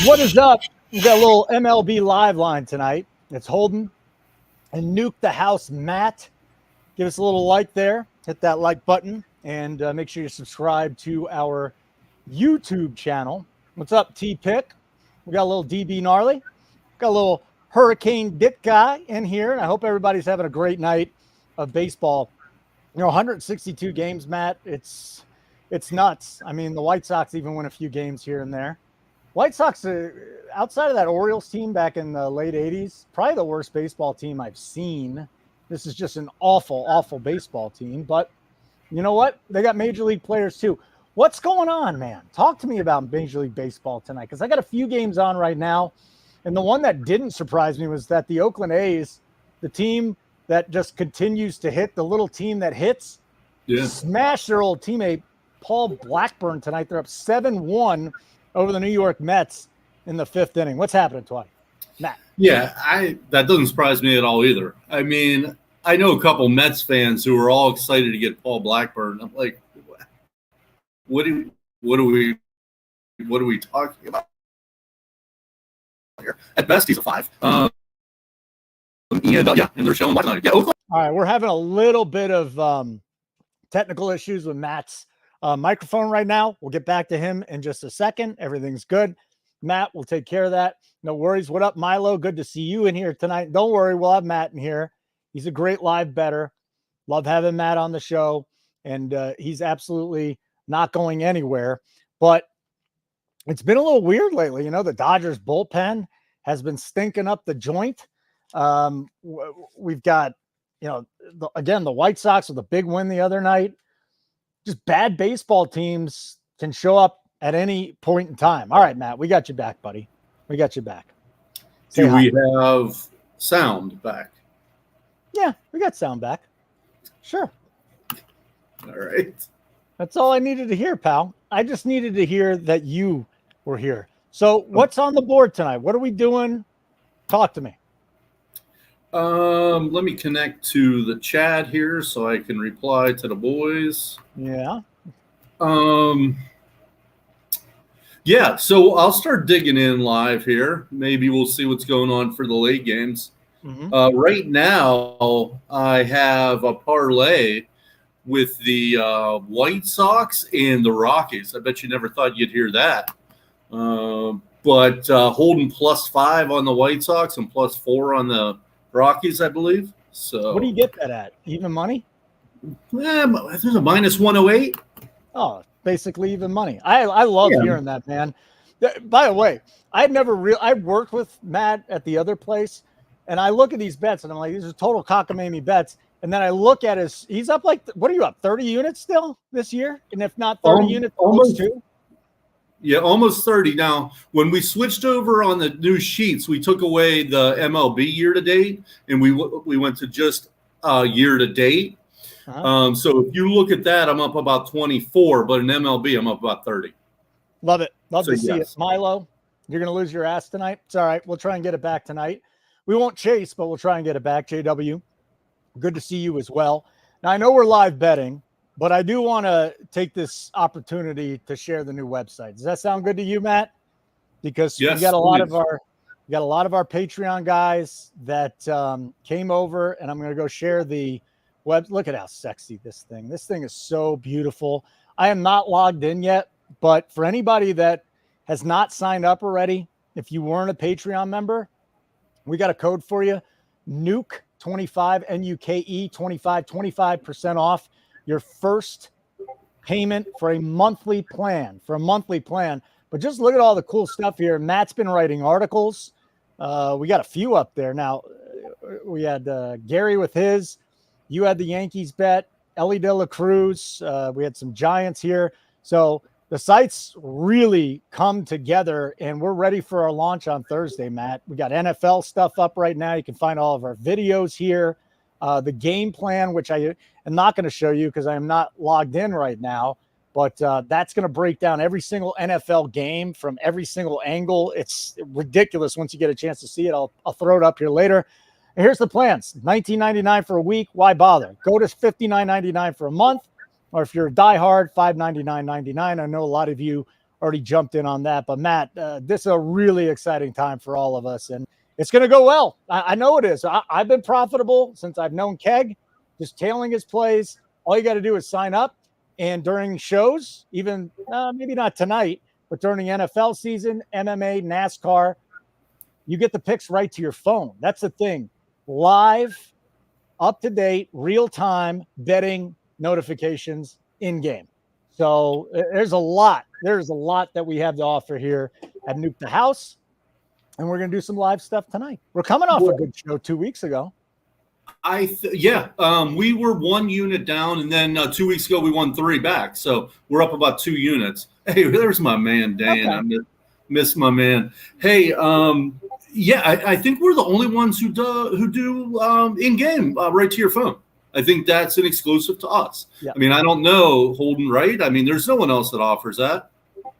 What is up? We got a little MLB live line tonight. It's Holden and Nuke the House Matt. Give us a little like there. Hit that like button and make sure you subscribe to our YouTube channel. What's up, T-Pick? We got a little DB Gnarly. Got a little Hurricane Dick guy in here, and I hope everybody's having a great night of baseball. You know, 162 games, Matt. It's nuts. I mean, the White Sox even win a few games here and there. White Sox, outside of that Orioles team back in the late 80s, probably the worst baseball team I've seen. This is just an awful, awful baseball team. But you know what? They got Major League players too. What's going on, man? Talk to me about Major League Baseball tonight, because I got a few games on right now. And the one that didn't surprise me was that the Oakland A's, the team that just continues to hit, the little team that hits, smashed their old teammate Paul Blackburn tonight. They're up 7-1 over the New York Mets in the fifth inning. What's happening, Twy? Matt. Yeah, that doesn't surprise me at all either. I mean, I know a couple Mets fans who are all excited to get Paul Blackburn. I'm like, what are we talking about here? At best, he's a 5. And they're showing why not. Yeah, Oakland. All right, we're having a little bit of technical issues with Matt's microphone right now. We'll get back to him in just a second. Everything's good. Matt will take care of that. No worries. What up, Milo? Good to see you in here tonight. Don't worry, we'll have Matt in here. He's a great live bettor. Love having Matt on the show, and he's absolutely not going anywhere. But it's been a little weird lately. You know, the Dodgers bullpen has been stinking up the joint. We've got, you know, again, the White Sox with a big win the other night. Just bad baseball teams can show up at any point in time. All right, Matt, we got you back, buddy. We got you back. Do we have sound back? Yeah, we got sound back. Sure. All right. That's all I needed to hear, pal. I just needed to hear that you were here. So what's on the board tonight? What are we doing? Talk to me. Let me connect to the chat here so I can reply to the boys. Yeah. Yeah, so I'll start digging in live here. Maybe we'll see what's going on for the late games. Mm-hmm. Right now, I have a parlay with the White Sox and the Rockies. I bet you never thought you'd hear that. But holding +5 on the White Sox and +4 on the Rockies, I believe. So what do you get that at? Even money? There's a -108. Oh, basically even money. I love hearing that, man. By the way, I worked with Matt at the other place, and I look at these bets and I'm like, these are total cockamamie bets. And then I look at he's up like, what are you up, 30 units still this year? And if not 30 units, almost 2? Yeah, almost 30. Now, when we switched over on the new sheets, we took away the MLB year-to-date, and we went to just year-to-date. Uh-huh. So if you look at that, I'm up about 24, but in MLB, I'm up about 30. Love it. Love to see it. Milo, you're going to lose your ass tonight. It's all right. We'll try and get it back tonight. We won't chase, but we'll try and get it back. JW, good to see you as well. Now, I know we're live betting, but I do want to take this opportunity to share the new website. Does that sound good to you, Matt? Because we got a lot of our Patreon guys that came over, and I'm going to go share the web. Look at how sexy this thing. This thing is so beautiful. I am not logged in yet, but for anybody that has not signed up already, if you weren't a Patreon member, we got a code for you. Nuke 25 NUKE 25% off your first payment for a monthly plan. But just look at all the cool stuff here. Matt's been writing articles. We got a few up there now. We had Gary with his. You had the Yankees bet. Ellie De La Cruz. We had some Giants here. So the site's really come together, and we're ready for our launch on Thursday, Matt. We got NFL stuff up right now. You can find all of our videos here. The game plan, which I am not going to show you because I am not logged in right now, but that's going to break down every single NFL game from every single angle. It's ridiculous once you get a chance to see it. I'll throw it up here later. And here's the plans. $19.99 for a week. Why bother? Go to $59.99 for a month. Or if you're a diehard, $599.99. I know a lot of you already jumped in on that. But Matt, this is a really exciting time for all of us, and it's going to go well. I know it is. I've been profitable since I've known Keg, just tailing his plays. All you got to do is sign up, and during shows, even maybe not tonight, but during the NFL season, MMA, NASCAR, you get the picks right to your phone. That's the thing. Live, up-to-date, real-time betting notifications in-game. So there's a lot. There's a lot that we have to offer here at Nuke the House, and we're going to do some live stuff tonight. We're coming off a good show 2 weeks ago. We were 1 unit down, and then 2 weeks ago we won 3 back. So we're up about 2 units. Hey, there's my man, Dan. Okay. I miss my man. Hey, I think we're the only ones who do in-game right to your phone. I think that's an exclusive to us. Yeah. I mean, I don't know, Holden, right? I mean, there's no one else that offers that.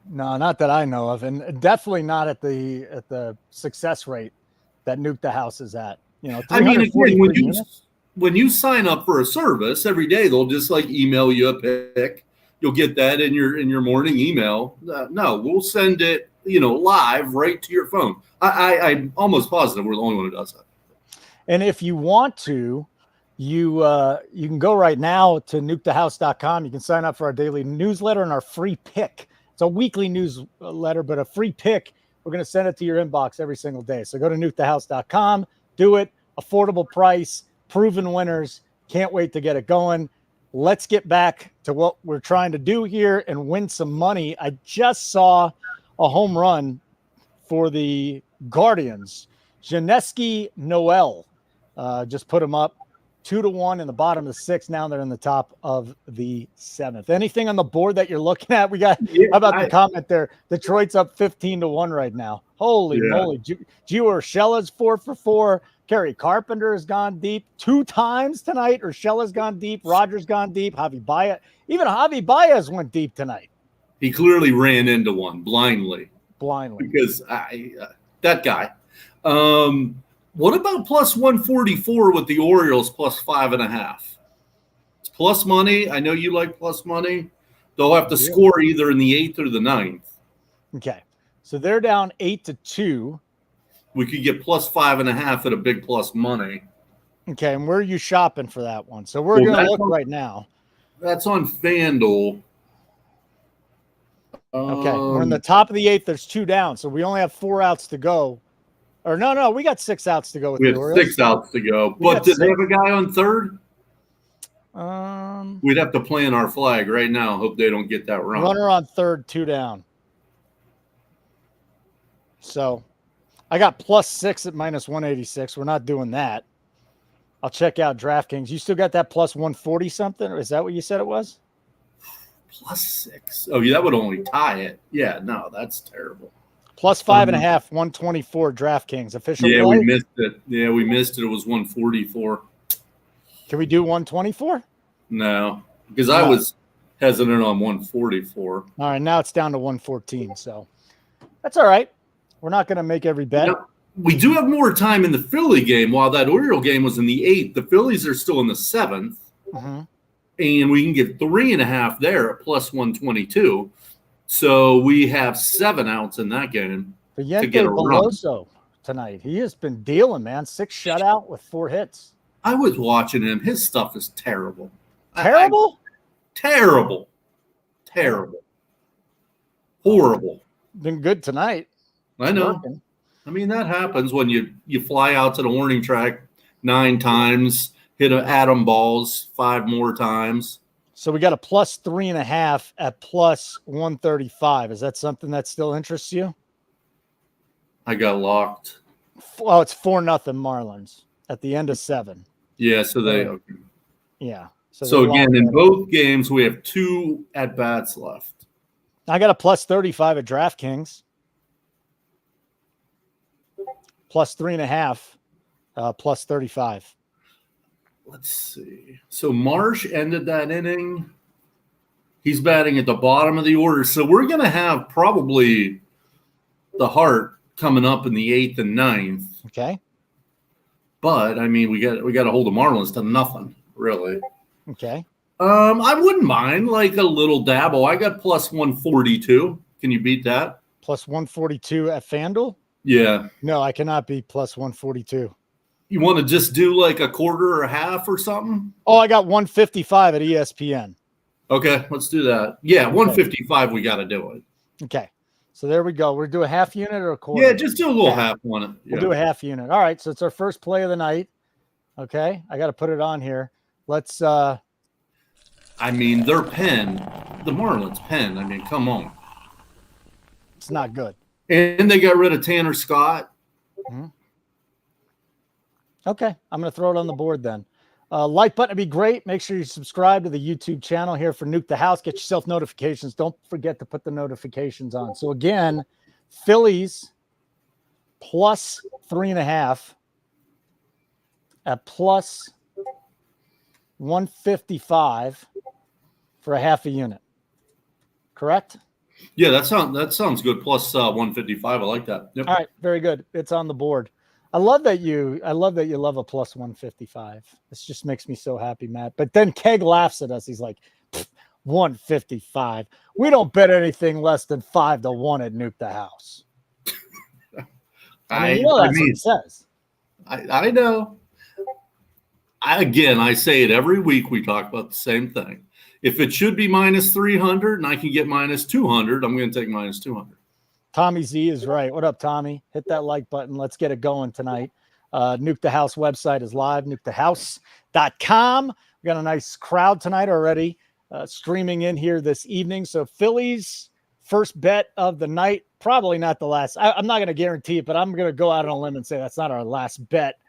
No, not that I know of, and definitely not at the success rate that Nuke the House is at. You know, I mean, again, when you sign up for a service every day, they'll just like email you a pick. You'll get that in your morning email. No, we'll send it, live right to your phone. I'm almost positive we're the only one who does that. And if you want to, you can go right now to nukethehouse.com. You can sign up for our daily newsletter and our free pick. It's a weekly newsletter, but a free pick. We're going to send it to your inbox every single day. So go to nukethehouse.com, do it. Affordable price, proven winners. Can't wait to get it going. Let's get back to what we're trying to do here and win some money. I just saw a home run for the Guardians. Janeski Noel just put him up 2-1 in the bottom of the 6th. Now they're in the top of the 7th. Anything on the board that you're looking at? We got how about the comment there? Detroit's up 15-1 right now. Holy moly. Gio Urshela's 4 for 4. Kerry Carpenter has gone deep 2 times tonight. Urshela's gone deep. Rogers gone deep. Javi Baez went deep tonight. He clearly ran into one blindly. Because that guy. What about plus 144 with the Orioles plus 5.5? It's plus money. I know you like plus money. They'll have to score either in the 8th or the 9th. Okay. So they're down 8-2. We could get plus 5.5 at a big plus money. Okay. And where are you shopping for that one? So we're going to look right now. That's on FanDuel. Okay. We're in the top of the 8th. There's 2 down. So we only have 4 outs to go. Or no, we got 6 outs to go with the Orioles. 6 outs to go. But did they have a guy on third? We'd have to plant our flag right now. Hope they don't get that wrong. Runner on third, 2 down. So I got plus 6 at minus 186. We're not doing that. I'll check out DraftKings. You still got that plus 140 something? Or is that what you said it was? Plus 6. Oh, yeah, that would only tie it. Yeah, no, that's terrible. Plus 5.5, 124 DraftKings. Official play? We missed it. Yeah, we missed it. It was 144. Can we do 124? No, because I was hesitant on 144. All right, now it's down to 114. So that's all right. We're not going to make every bet. We do have more time in the Philly game. While that Oriole game was in the 8th, the Phillies are still in the 7th. Mm-hmm. And we can get 3.5 there at plus 122. So we have 7 outs in that game to get a run tonight. He has been dealing, man. 6 shutout with 4 hits. I was watching him. His stuff is terrible. Terrible? Terrible. Horrible. Been good tonight. I know. I mean, that happens when you fly out to the warning track 9 times, hit atom balls 5 more times. So we got a plus 3.5 at plus 135. Is that something that still interests you? I got locked. Oh, it's 4-0 Marlins at the end of 7. Yeah, so they. Yeah. So again, in both games, we have 2 at-bats left. I got a plus 35 at DraftKings. Plus 3.5, plus 35. Let's see. So Marsh ended that inning. He's batting at the bottom of the order. So we're going to have probably the Hart coming up in the 8th and 9th. Okay. But I mean, we got to hold the Marlins to nothing, really. Okay. I wouldn't mind like a little dabble. I got plus 142. Can you beat that? Plus 142 at FanDuel? Yeah. No, I cannot beat plus 142. You want to just do like a quarter or a half or something? Oh, I got 155 at ESPN. Okay, let's do that. Yeah, 155, we got to do it. Okay. So there we go. We're doing a half unit or a quarter? Yeah, just do a little half on it. Yeah. We'll do a half unit. All right. So it's our first play of the night. Okay. I got to put it on here. Let's I mean, their pen, the Marlins pen. I mean, come on. It's not good. And they got rid of Tanner Scott. Mm-hmm. Okay. I'm going to throw it on the board then. Like button would be great. Make sure you subscribe to the YouTube channel here for Nuke the House. Get yourself notifications. Don't forget to put the notifications on. So again, Phillies plus 3.5 at plus 155 for a half a unit. Correct? Yeah, that sounds good. Plus 155. I like that. Yep. All right, very good. It's on the board. I love that you love a plus 155. This just makes me so happy, Matt. But then Keg laughs at us. He's like, 155. We don't bet anything less than 5-1 at Nuke the House. I mean, that's what he says. I know. I say it every week. We talk about the same thing. If it should be minus 300 and I can get minus 200, I'm going to take minus 200. Tommy Z is right. What up, Tommy? Hit that like button. Let's get it going tonight. Nuke the House website is live, nukethehouse.com. We got a nice crowd tonight already streaming in here this evening. So Phillies first bet of the night, probably not the last. I'm not going to guarantee it, but I'm going to go out on a limb and say that's not our last bet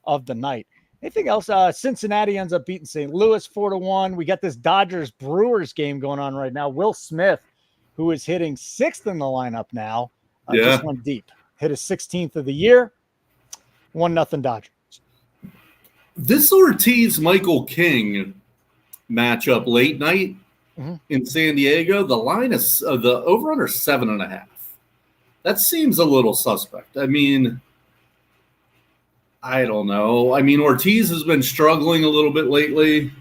of the night. Anything else? Cincinnati ends up beating St. Louis 4-1. We got this Dodgers-Brewers game going on right now. Will Smith, who is hitting 6th in the lineup now, just went deep. Hit his 16th of the year. 1-0 Dodgers. This Ortiz-Michael King matchup late night in San Diego, the line is the over-under 7.5. That seems a little suspect. I mean, I don't know. I mean, Ortiz has been struggling a little bit lately.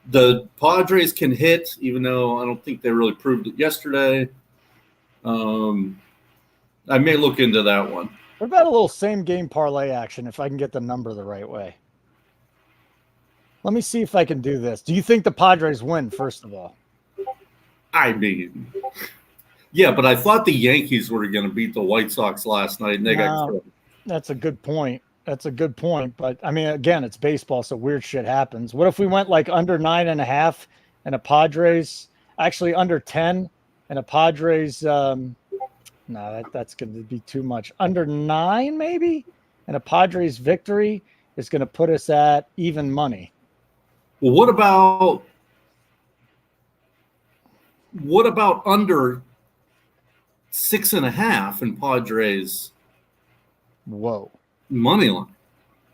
The Padres can hit, even though I don't think they really proved it yesterday. I may look into that one. What about a little same game parlay action if I can get the number the right way? Let me see if I can do this. Do you think the Padres win, first of all? I mean, yeah, but I thought the Yankees were going to beat the White Sox last night, and they got killed. That's a good point. But, I mean, again, it's baseball, so weird shit happens. What if we went like under 9.5 and a Padres, actually under 10 and a Padres, no, that's going to be too much. Under 9 maybe, and a Padres victory is going to put us at even money. Well, what about under 6.5 and Padres? Whoa. Money line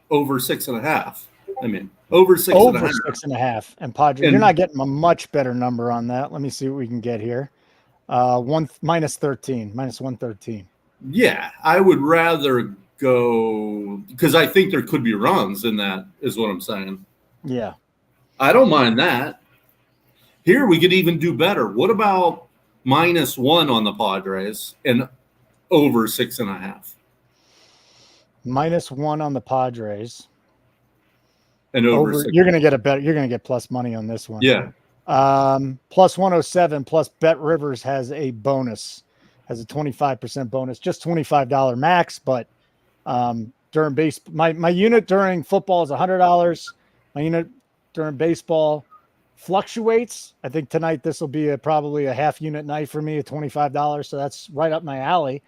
over 6.5. I mean, over 6.5. Over 6.5. And Padres, you're not getting a much better number on that. Let me see what we can get here. Minus 113. Yeah, I would rather go because I think there could be runs in that, is what I'm saying. Yeah. I don't mind that. Here we could even do better. What about -1 on the Padres and over 6.5? -1 on the Padres. And over you're going to get you're going to get plus money on this one. Yeah. Plus 107 plus Bet Rivers has a bonus, has a 25% bonus, just $25 max. But during my unit during football is $100. My unit during baseball fluctuates. I think tonight this will be probably a half unit night for me at $25. So that's right up my alley.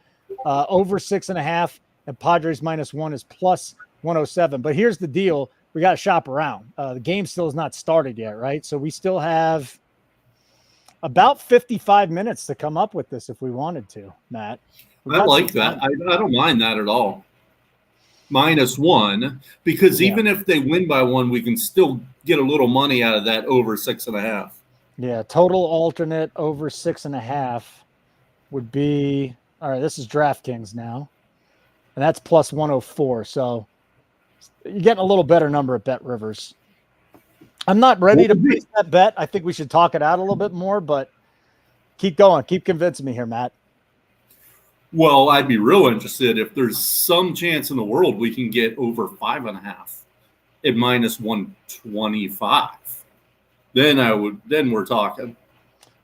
Over 6.5 and Padres -1 is plus 107. But here's the deal. We got to shop around. The game still has not started yet, right? So we still have about 55 minutes to come up with this if we wanted to, Matt. I like that. I don't mind that at all. -1, because even if they win by 1, we can still get a little money out of that over 6.5. Yeah, total alternate over 6.5 would be, all right, this is DraftKings now, and that's plus 104. So you're getting a little better number at Bet Rivers. I'm not ready to place that bet. I think we should talk it out a little bit more, but Keep going. Keep convincing me here, Matt. Well, I'd be real interested if there's some chance in the world we can get over 5.5 at minus 125. Then we're talking.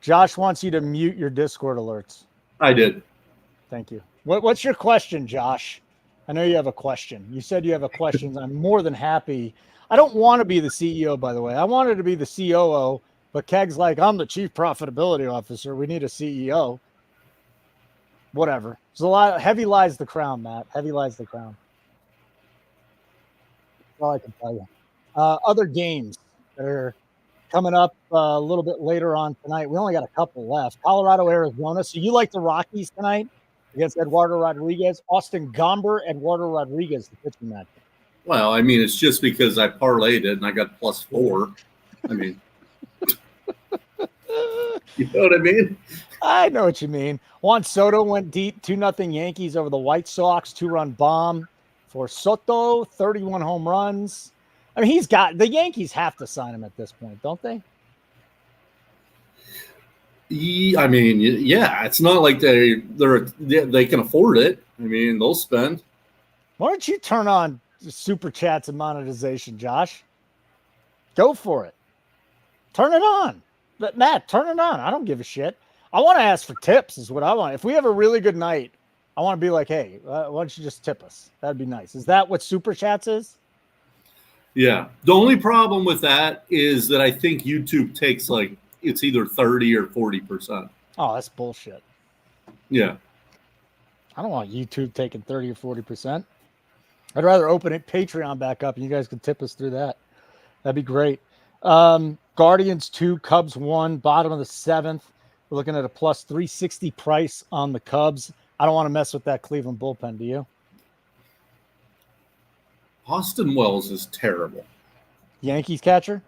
Josh wants you to mute your Discord alerts. I did. Thank you. What's your question, Josh? I know you have a question. You said you have a question. I'm more than happy. I don't want to be the CEO, by the way. I wanted to be the COO, but Keg's like, I'm the chief profitability officer. We need a CEO. Whatever. There's a lot. Heavy lies the crown, Matt. Heavy lies the crown. That's all I can tell you. Other games that are coming up a little bit later on tonight. We only got a couple left. Colorado, Arizona. So you like the Rockies tonight against Eduardo Rodriguez? Austin Gomber, Eduardo Rodriguez, the pitching match. Well, I mean, it's just because I parlayed it and I got +4. I mean, you know what I mean? I know what you mean. Juan Soto went deep, 2-0 Yankees over the White Sox, 2-run bomb for Soto, 31 home runs. I mean, the Yankees have to sign him at this point, don't they? I mean, yeah, it's not like they can afford it. I mean, they'll spend. Why don't you turn on super chats and monetization, Josh? Go for it. Turn it on. But Matt, turn it on. I don't give a shit. I want to ask for tips is what I want. If we have a really good night, I want to be like, hey, why don't you just tip us? That'd be nice. Is that what super chats is? Yeah. The only problem with that is that I think YouTube takes it's either 30 or 40%. Oh, that's bullshit. Yeah. I don't want YouTube taking 30 or 40%. I'd rather open it Patreon back up and you guys can tip us through that. That'd be great. Guardians 2, Cubs 1, bottom of the 7th. We're looking at a +360 price on the Cubs. I don't want to mess with that Cleveland bullpen. Do you? Austin Wells is terrible. Yankees catcher?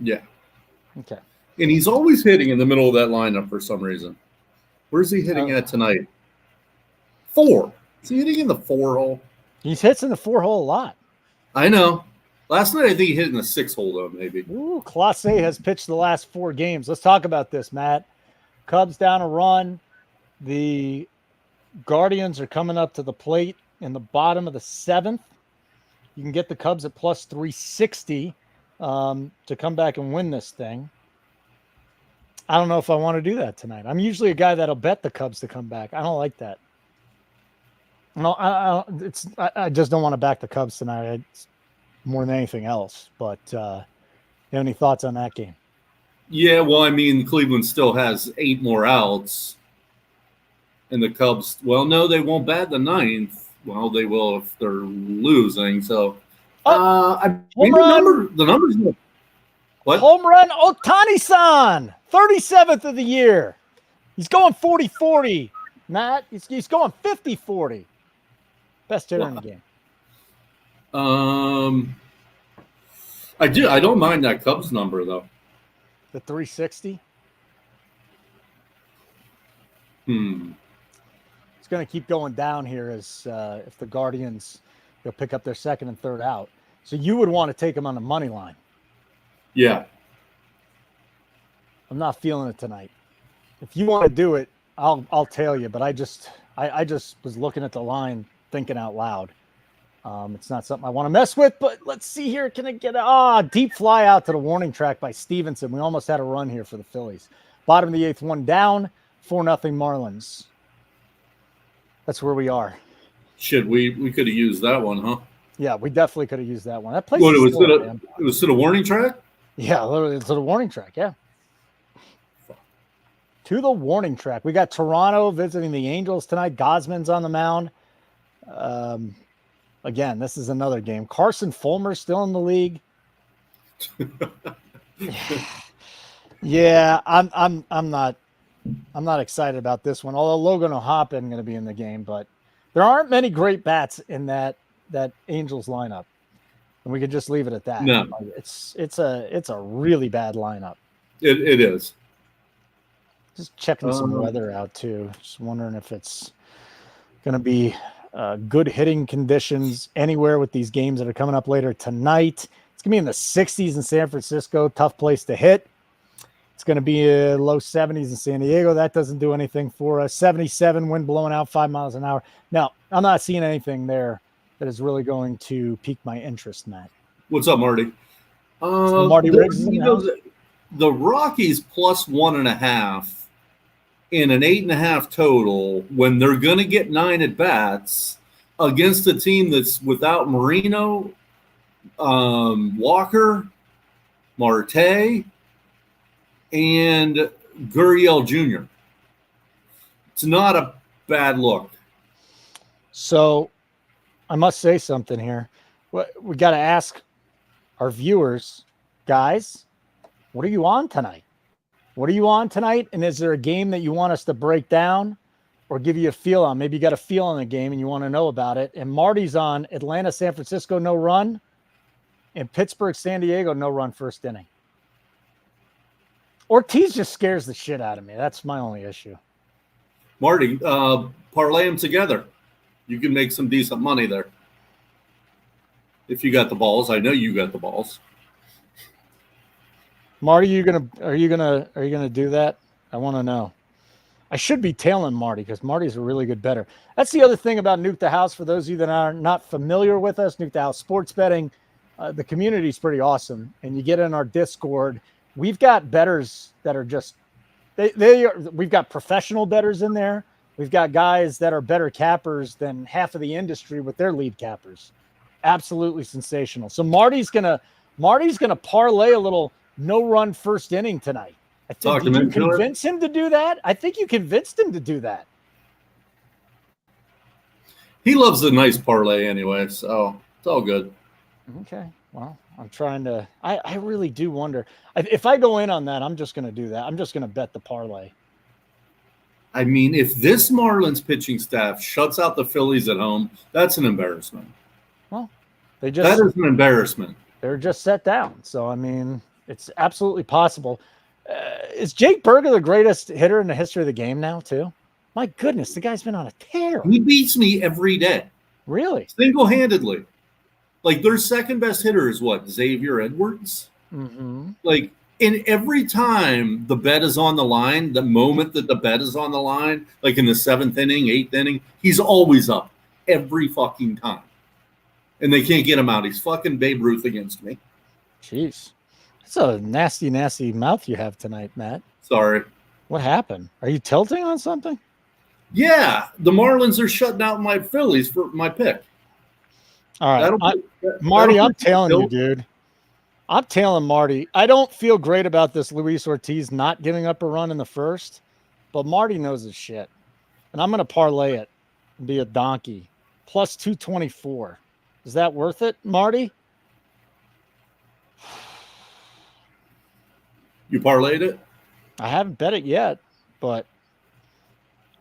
Yeah. Okay. And he's always hitting in the middle of that lineup for some reason. Where's he hitting at tonight? 4. Is he hitting in the 4 hole? He hits in the 4 hole a lot. I know. Last night, I think he hit in the 6 hole, though, maybe. Ooh, Clase has pitched the last 4 games. Let's talk about this, Matt. Cubs down a run. The Guardians are coming up to the plate in the bottom of the 7th. You can get the Cubs at +360 to come back and win this thing. I don't know if I want to do that tonight. I'm usually a guy that'll bet the Cubs to come back. I don't like that. No, I just don't want to back the Cubs tonight more than anything else. But you have any thoughts on that game? Yeah, well, I mean, Cleveland still has 8 more outs. And the Cubs, well, no, they won't bat the 9th. Well, they will if they're losing. So, the numbers. What? Home run, Ohtani-san, 37th of the year. He's going 40-40. Matt, he's going 50-40. Best hitter in the game. I don't mind that Cubs number though. The 360. It's going to keep going down here as if the Guardians pick up their 2nd and 3rd out. So you would want to take them on the money line. Yeah. I'm not feeling it tonight. If you want to do it, I'll tell you. But I just was looking at the line, thinking out loud. It's not something I want to mess with. But let's see here. Can I get deep fly out to the warning track by Stevenson? We almost had a run here for the Phillies. Bottom of the 8th, 1 down, 4-0 Marlins. That's where we are. Shit, we could have used that one, huh? Yeah, we definitely could have used that one. That place. What, it was to the warning track? Yeah, literally to the warning track. Yeah. To the warning track. We got Toronto visiting the Angels tonight. Gosman's on the mound. Again, this is another game. Carson Fulmer still in the league. Yeah, I'm not excited about this one. Although Logan O'Hoppe isn't going to be in the game, but there aren't many great bats in that Angels lineup, and we could just leave it at that. No, it's a really bad lineup. It is. Just checking some weather out too. Just wondering if it's going to be good hitting conditions anywhere with these games that are coming up later tonight. It's going to be in the 60s in San Francisco. Tough place to hit. It's going to be low 70s in San Diego. That doesn't do anything for us. 77, wind blowing out 5 miles an hour. Now, I'm not seeing anything there that is really going to pique my interest, Matt. What's up, Marty? So Marty Riggs is in the house. The Rockies plus 1.5 in an 8.5 total when they're going to get 9 at bats against a team that's without Marino, Walker, Marte, and Gurriel Jr. It's not a bad look. So I must say something here. We got to ask our viewers, guys, what are you on tonight? What are you on tonight? And is there a game that you want us to break down or give you a feel on? Maybe you got a feel on the game and you want to know about it. And Marty's on Atlanta, San Francisco, no run. And Pittsburgh, San Diego, no run first inning. Ortiz just scares the shit out of me. That's my only issue. Marty, parlay them together. You can make some decent money there. If you got the balls. I know you got the balls. Marty, are you gonna do that? I want to know. I should be tailing Marty because Marty's a really good bettor. That's the other thing about Nuke the House. For those of you that are not familiar with us, Nuke the House sports betting, the community is pretty awesome. And you get in our Discord. We've got bettors that are just we've got professional bettors in there. We've got guys that are better cappers than half of the industry with their lead cappers. Absolutely sensational. So Marty's gonna parlay a little no-run first inning tonight. I think, did you convince him to do that? I think you convinced him to do that. He loves a nice parlay anyway, so it's all good. Okay. Well, I'm trying to – I really do wonder. If I go in on that, I'm just going to do that. I'm just going to bet the parlay. I mean, if this Marlins pitching staff shuts out the Phillies at home, that's an embarrassment. Well, that is an embarrassment. They're just set down. So, I mean, it's absolutely possible. Is Jake Berger the greatest hitter in the history of the game now, too? My goodness, the guy's been on a tear. He beats me every day. Really? Single-handedly. Like, their second best hitter is what? Xavier Edwards? Mm-hmm. Like, and every time the bet is on the line, the moment that the bet is on the line, like in the 7th inning, 8th inning, he's always up every fucking time. And they can't get him out. He's fucking Babe Ruth against me. Jeez. That's a nasty, nasty mouth you have tonight, Matt. Sorry. What happened? Are you tilting on something? Yeah. The Marlins are shutting out my Phillies for my pick. All right. Marty, I'm tailing you, dude. I'm tailing Marty. I don't feel great about this Luis Ortiz not giving up a run in the first, but Marty knows his shit. And I'm going to parlay it and be a donkey. Plus 224. Is that worth it, Marty? You parlayed it? I haven't bet it yet, but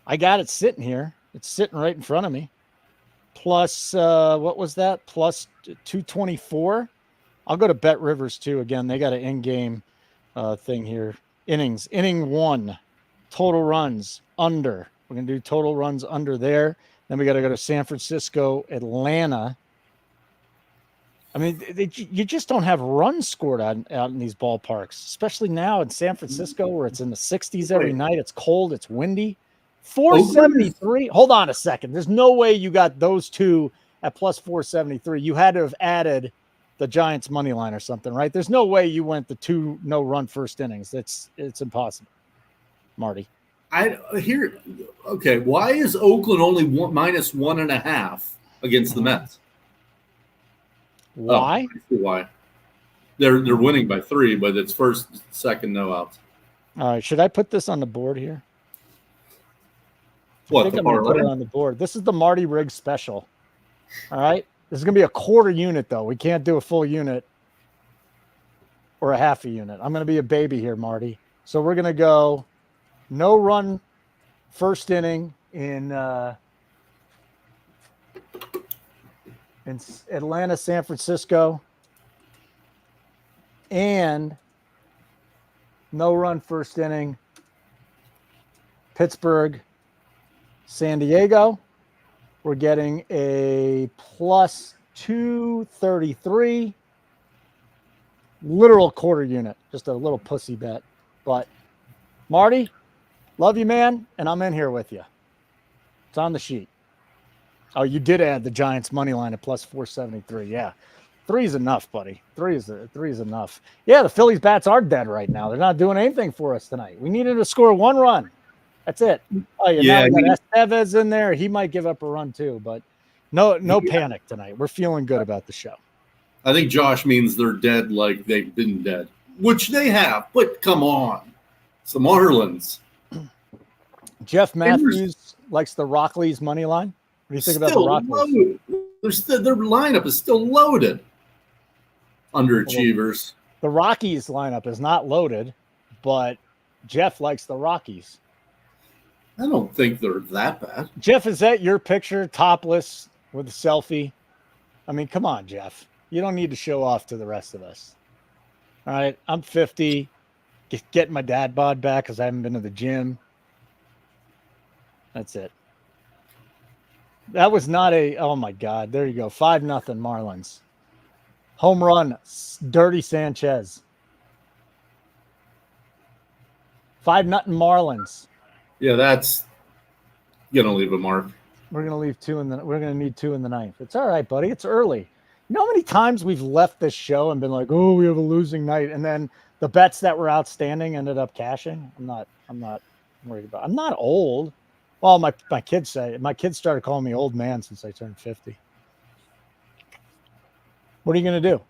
I got it sitting here. It's sitting right in front of me. Plus, what was that? Plus 224. I'll go to Bet Rivers too. Again, they got an in-game thing here. Innings. Inning 1. Total runs under. We're going to do total runs under there. Then we got to go to San Francisco, Atlanta. I mean, you just don't have runs scored out in these ballparks, especially now in San Francisco where it's in the 60s every night. It's cold. It's windy. 473. Hold on a second. There's no way you got those two at plus 473. You had to have added the Giants money line or something, right? There's no way you went the 2 no-run first innings. It's impossible, Marty. Okay, why is Oakland only minus 1.5 against the Mets? Why? I see why. They're winning by 3, but it's first, second, no outs. All right, should I put this on the board here? What, I think I'm going to put it on the board. This is the Marty Riggs special. All right? This is going to be a quarter unit, though. We can't do a full unit or a half a unit. I'm going to be a baby here, Marty. So we're going to go no run first inning in Atlanta, San Francisco, and no run first inning Pittsburgh, San Diego. We're getting a plus 233. Literal quarter unit. Just a little pussy bet. But Marty, love you, man, and I'm in here with you. It's on the sheet. Oh, you did add the Giants money line at plus 473. Yeah. 3 is enough, buddy. 3 is enough. Yeah, the Phillies bats are dead right now. They're not doing anything for us tonight. We needed to score 1 run. That's it. Oh, yeah, now we got Estevez in there. He might give up a run too, but no panic tonight. We're feeling good about the show. I think Josh means they're dead like they've been dead, which they have. But come on, it's the Marlins. Jeff Matthews likes the Rockies money line. What do you think about the Rockies? Their lineup is still loaded. Underachievers. Well, the Rockies lineup is not loaded, but Jeff likes the Rockies. I don't think they're that bad. Jeff, is that your picture, topless with a selfie? I mean, come on, Jeff. You don't need to show off to the rest of us. All right, I'm 50, getting my dad bod back because I haven't been to the gym. That's it. That was not a, oh my God, there you go. 5-0 Marlins. Home run, Dirty Sanchez. 5-0 Marlins. Yeah, that's gonna leave a mark. We're gonna leave 2 in the. We're gonna need 2 in the 9th. It's all right, buddy. It's early. You know how many times we've left this show and been like, "Oh, we have a losing night," and then the bets that were outstanding ended up cashing. I'm not worried about. I'm not old. Well, my kids say my kids started calling me old man since I turned 50. What are you gonna do?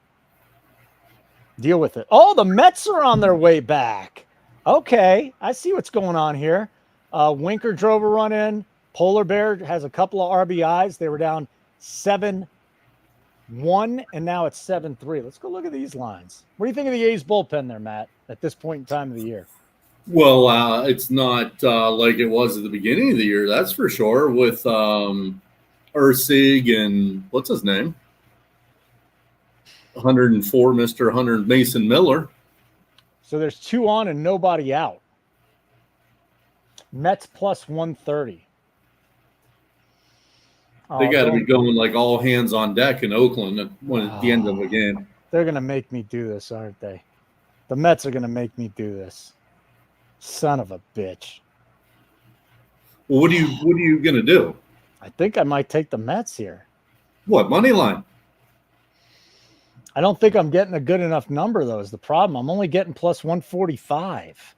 Deal with it. Oh, the Mets are on their way back. Okay, I see what's going on here. Winker drove a run in. Polar Bear has a couple of RBIs. They were down 7-1, and now it's 7-3. Let's go look at these lines. What do you think of the A's bullpen there, Matt, at this point in time of the year? Well, it's not like it was at the beginning of the year, that's for sure, with Ursig and what's his name? 104, Mr. 100, Mason Miller. So there's 2 on and nobody out. Mets plus 130. They got to be going like all hands on deck in Oakland at the end of the game. They're going to make me do this, aren't they? The Mets are going to make me do this. Son of a bitch. Well, what are you going to do? I think I might take the Mets here. What, money line? I don't think I'm getting a good enough number, though, is the problem. I'm only getting plus 145.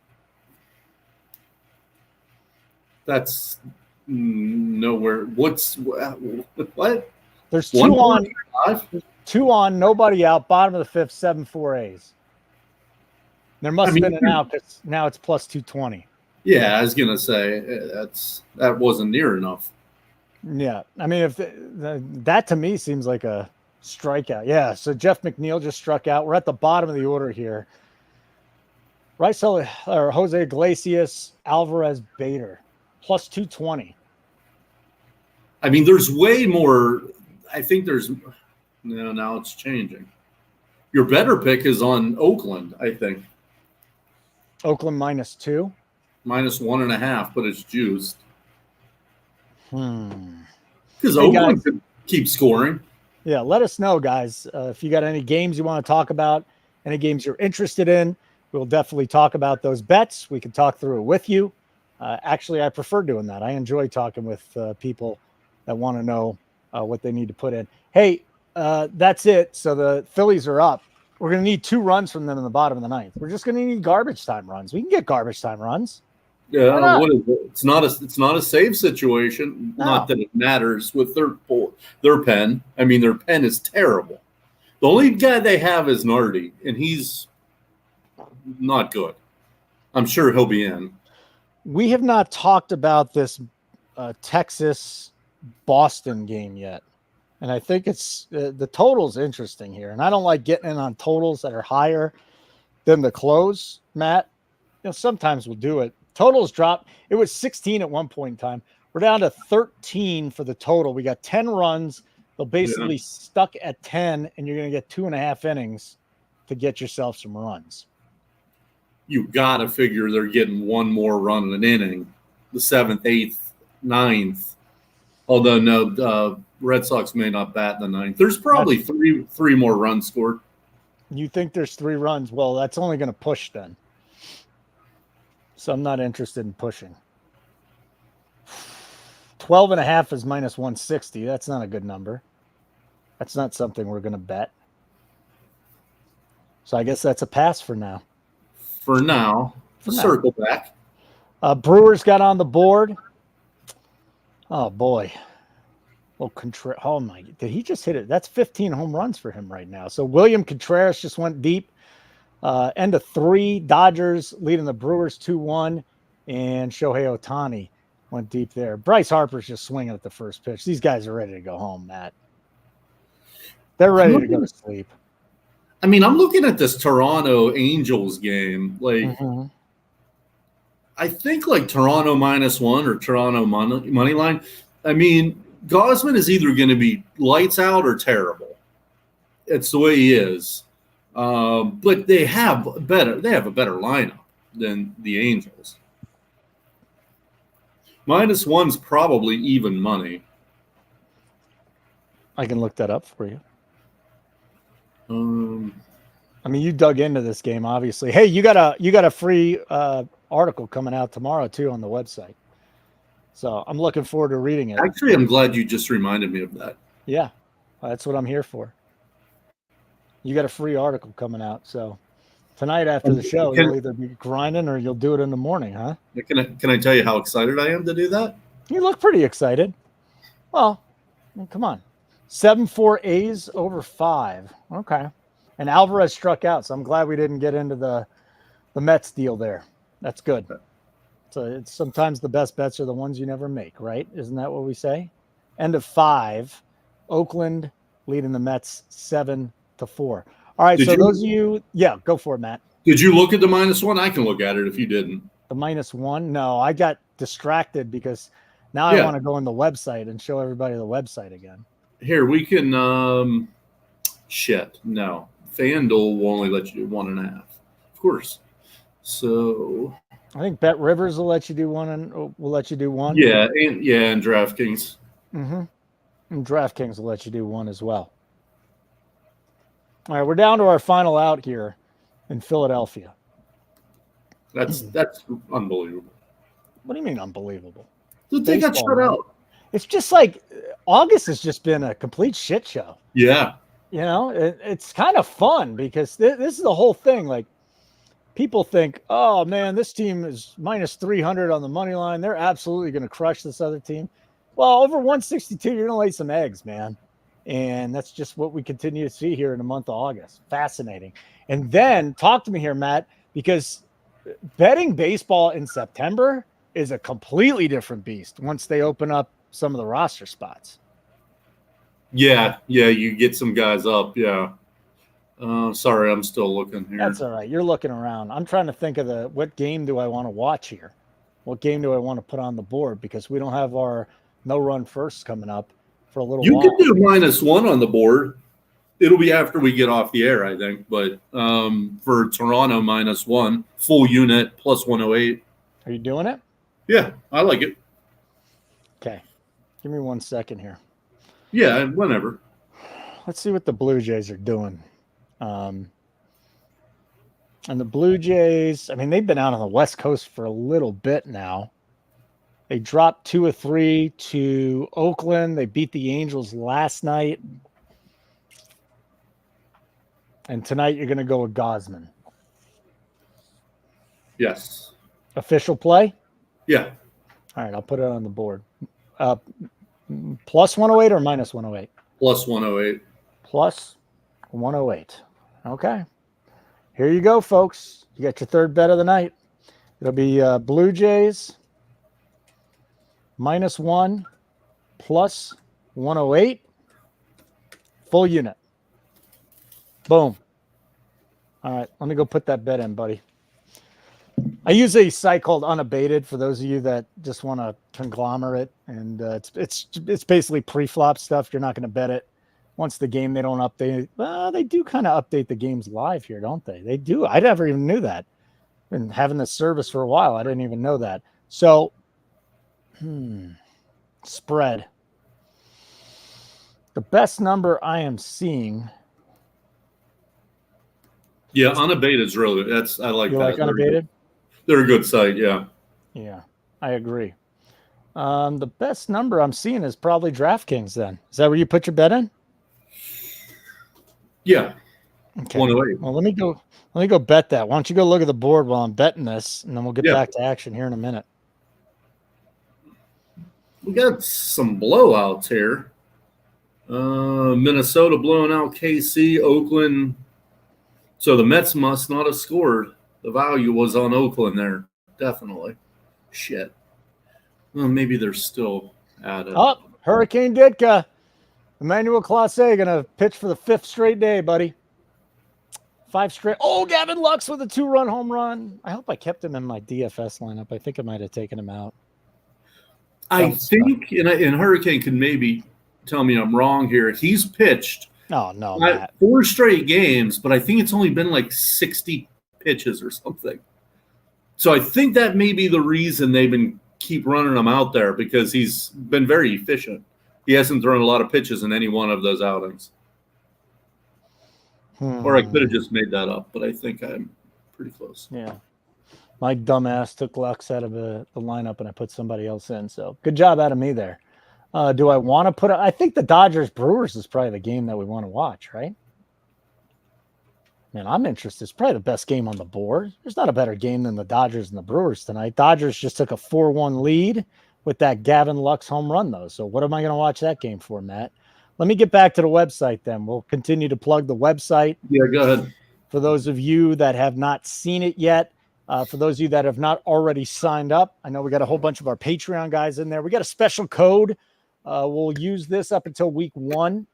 That's nowhere. What? There's 2 on. 2 on, nobody out. Bottom of the 5th, 7-4 A's. There must have been an out because now it's plus 220. Yeah, I was gonna say that wasn't near enough. Yeah, I mean, if that to me seems like a strikeout. Yeah, so Jeff McNeil just struck out. We're at the bottom of the order here. Jose Iglesias, Alvarez, Bader, plus 220. I mean, there's way more. I think there's now it's changing. Your better pick is on Oakland, I think. Oakland -2. -1.5, but it's juiced. Because Hey, Oakland could keep scoring. Yeah, let us know, guys. If you got any games you want to talk about, any games you're interested in, we'll definitely talk about those bets. We can talk through it with you. Actually, I prefer doing that. I enjoy talking with people that want to know what they need to put in. Hey, that's it. So the Phillies are up. We're going to need 2 runs from them in the bottom of the 9th. We're just going to need garbage time runs. We can get garbage time runs. Yeah, what is it? It's not a save situation. No. Not that it matters with their pen. I mean, their pen is terrible. The only guy they have is Nardi, and he's not good. I'm sure he'll be in. We have not talked about this Texas-Boston game yet. And I think it's the total's interesting here. And I don't like getting in on totals that are higher than the close, Matt. You know, sometimes we'll do it. Totals drop. It was 16 at one point in time. We're down to 13 for the total. We got 10 runs. They'll basically stuck at 10, and you're going to get 2.5 innings to get yourself some runs. You got to figure they're getting one more run in an inning, the 7th, 8th, 9th. Although, no, Red Sox may not bat in the 9th. There's probably three more runs scored. You think there's 3 runs? Well, that's only going to push then. So I'm not interested in pushing. 12.5 is minus 160. That's not a good number. That's not something we're going to bet. So I guess that's a pass for now. For now. Circle back. Brewers got on the board. Oh, boy. Well, oh, my. Did he just hit it? That's 15 home runs for him right now. So William Contreras just went deep. End of 3. Dodgers leading the Brewers 2-1. And Shohei Ohtani went deep there. Bryce Harper's just swinging at the first pitch. These guys are ready to go home, Matt. They're ready to go to sleep. I mean, I'm looking at this Toronto Angels game. Like, I think like Toronto -1 or Toronto money line. I mean, Gausman is either going to be lights out or terrible. It's the way he is. But they have a better lineup than the Angels. -1's probably even money. I can look that up for you. I mean, you dug into this game, obviously. Hey, you got a free article coming out tomorrow too on the website. So I'm looking forward to reading it. Actually, I'm glad you just reminded me of that. Yeah, that's what I'm here for. You got a free article coming out. So tonight after the show, you'll either be grinding or you'll do it in the morning, huh? Can I tell you how excited I am to do that? You look pretty excited. Well, I mean, come on. 7-4 A's over 5. Okay. And Alvarez struck out, so I'm glad we didn't get into the Mets deal there. That's good. So it's sometimes the best bets are the ones you never make, right? Isn't that what we say? End of 5. Oakland leading the Mets 7-4. All right, those of you, yeah, go for it, Matt. Did you look at the -1? I can look at it if you didn't. The -1? No, I got distracted because now I want to go on the website and show everybody the website again. Here, we can no. FanDuel will only let you do 1.5. Of course. So I think Bet Rivers will let you do 1 and will let you do 1. Yeah, and DraftKings. And DraftKings will let you do 1 as well. All right, we're down to our final out here in Philadelphia. That's unbelievable. What do you mean unbelievable? They got shut out. It's just like August has just been a complete shit show. Yeah. You know, it's kind of fun because this is the whole thing. Like, people think, oh, man, this team is -300 on the money line. They're absolutely going to crush this other team. Well, over 162, you're going to lay some eggs, man. And that's just what we continue to see here in the month of August. Fascinating. And then talk to me here, Matt, because betting baseball in September is a completely different beast once they open up some of the roster spots. Yeah, you get some guys up, yeah. Sorry, I'm still looking here. That's all right. You're looking around. I'm trying to think of what game do I want to watch here? What game do I want to put on the board? Because we don't have our no-run first coming up for a little while. You can do -1 on the board. It'll be after we get off the air, I think. But for Toronto, -1, full unit, +108. Are you doing it? Yeah, I like it. Okay. Give me 1 second here. Yeah, whenever. Let's see what the Blue Jays are doing. And the Blue Jays, I mean, they've been out on the West Coast for a little bit now. They dropped 2 of 3 to Oakland. They beat the Angels last night. And tonight you're going to go with Gausman. Yes. Official play? Yeah. All right, I'll put it on the board. +108 or -108? +108. +108. Okay. Here you go, folks. You got your third bet of the night. It'll be Blue Jays -1 +108 full unit. Boom. All right, let me go put that bet in, buddy. I use a site called Unabated for those of you that just want to conglomerate, and it's basically pre-flop stuff. You're not going to bet it once the game. They don't update. Well, they do kind of update the games live here, don't they? They do. I never even knew that. Been having this service for a while. I didn't even know that. So, spread. The best number I am seeing. Yeah, Unabated is really. I like you that. Like Unabated? They're a good site, yeah. Yeah, I agree. The best number I'm seeing is probably DraftKings then. Is that where you put your bet in? Yeah. Okay. 108. Well, let me go bet that. Why don't you go look at the board while I'm betting this, and then we'll get back to action here in a minute. We got some blowouts here. Minnesota blowing out KC, Oakland. So the Mets must not have scored. The value was on Oakland there, definitely. Shit. Well, maybe they're still at it. Oh, Hurricane Ditka. Emmanuel Clase going to pitch for the 5th straight day, buddy. 5 straight. Oh, Gavin Lux with a 2-run home run. I hope I kept him in my DFS lineup. I think I might have taken him out. I think, and Hurricane can maybe tell me I'm wrong here. He's pitched 4 straight games, but I think it's only been like 60 pitches or something. So I think that may be the reason they've been keep running him out there, because he's been very efficient. He hasn't thrown a lot of pitches in any one of those outings. Or I could have just made that up, but I think I'm pretty close. Yeah. My dumbass took Lux out of the lineup and I put somebody else in. So good job out of me there. Do I want to put I think the Dodgers-Brewers is probably the game that we want to watch, right? Man, I'm interested. It's probably the best game on the board. There's not a better game than the Dodgers and the Brewers tonight. Dodgers just took a 4-1 lead with that Gavin Lux home run, though. So what am I going to watch that game for, Matt? Let me get back to the website then. We'll continue to plug the website. Yeah, go ahead. For those of you that have not seen it yet, for those of you that have not already signed up, I know we got a whole bunch of our Patreon guys in there. We got a special code. We'll use this up until week 1.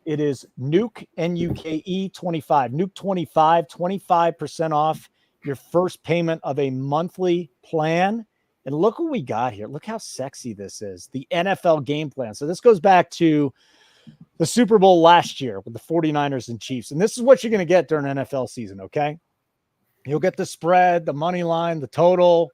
It is Nuke, N-U-K-E 25. Nuke 25, 25% off your first payment of a monthly plan. And look what we got here. Look how sexy this is. The NFL game plan. So this goes back to the Super Bowl last year with the 49ers and Chiefs. And this is what you're going to get during NFL season, okay? You'll get the spread, the money line, the total.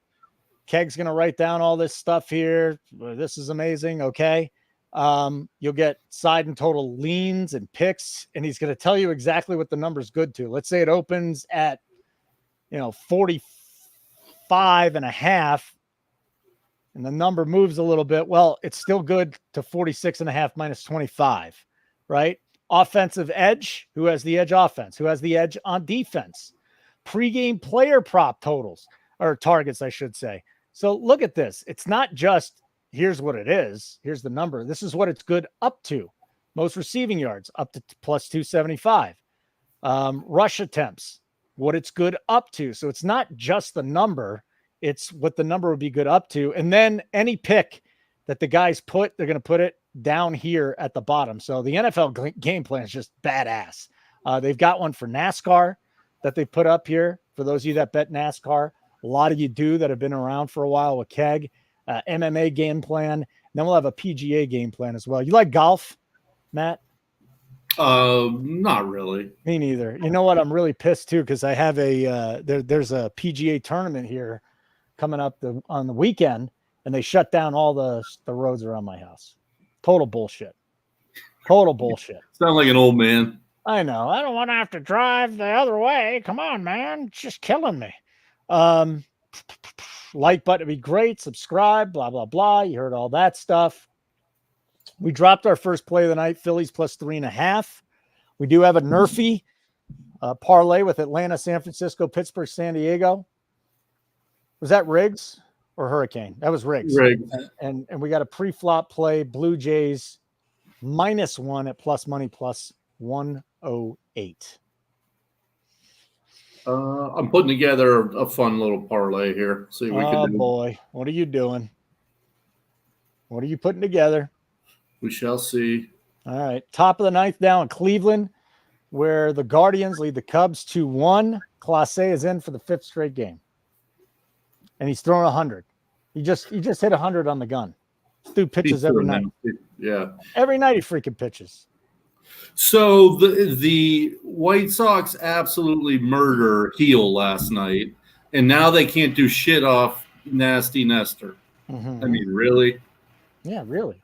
Keg's going to write down all this stuff here. This is amazing, okay? You'll get side and total leans and picks, and he's going to tell you exactly what the number's good to. Let's say it opens at, 45.5, and the number moves a little bit. Well, it's still good to 46.5 minus 25, right? Offensive edge. Who has the edge offense? Who has the edge on defense? Pre-game player prop totals or targets, I should say. So look at this. It's not just here's what it is. Here's the number. This is what it's good up to. Most receiving yards up to plus 275. Rush attempts, what it's good up to. So it's not just the number. It's what the number would be good up to. And then any pick that the guys put, they're going to put it down here at the bottom. So the NFL game plan is just badass. They've got one for NASCAR that they put up here. For those of you that bet NASCAR, a lot of you do that have been around for a while with Keg. MMA game plan. And then we'll have a PGA game plan as well. You like golf, Matt? Not really. Me neither. You know what? I'm really pissed too because I have there's a PGA tournament here coming up on the weekend, and they shut down all the roads around my house. Total bullshit. Total bullshit. Sound like an old man. I know. I don't want to have to drive the other way. Come on, man. It's just killing me. Like button would be great. Subscribe, blah, blah, blah. You heard all that stuff. We dropped our first play of the night, Phillies plus 3.5. We do have a Nerfy parlay with Atlanta, San Francisco, Pittsburgh, San Diego. Was that Riggs or Hurricane? That was Riggs. Riggs. And we got a pre-flop play, Blue Jays -1 at plus money plus 108. I'm putting together a fun little parlay here. See what we can do. Boy, what are you doing? What are you putting together? We shall see. All right. Top of the ninth down in Cleveland, where the Guardians lead the Cubs 2-1. Clase is in for the 5th straight game. And he's throwing 100. He just hit 100 on the gun. This dude pitches every night. Yeah. Every night he freaking pitches. So the White Sox absolutely murder Heel last night, and now they can't do shit off Nasty Nestor. Mm-hmm. I mean, really? Yeah, really.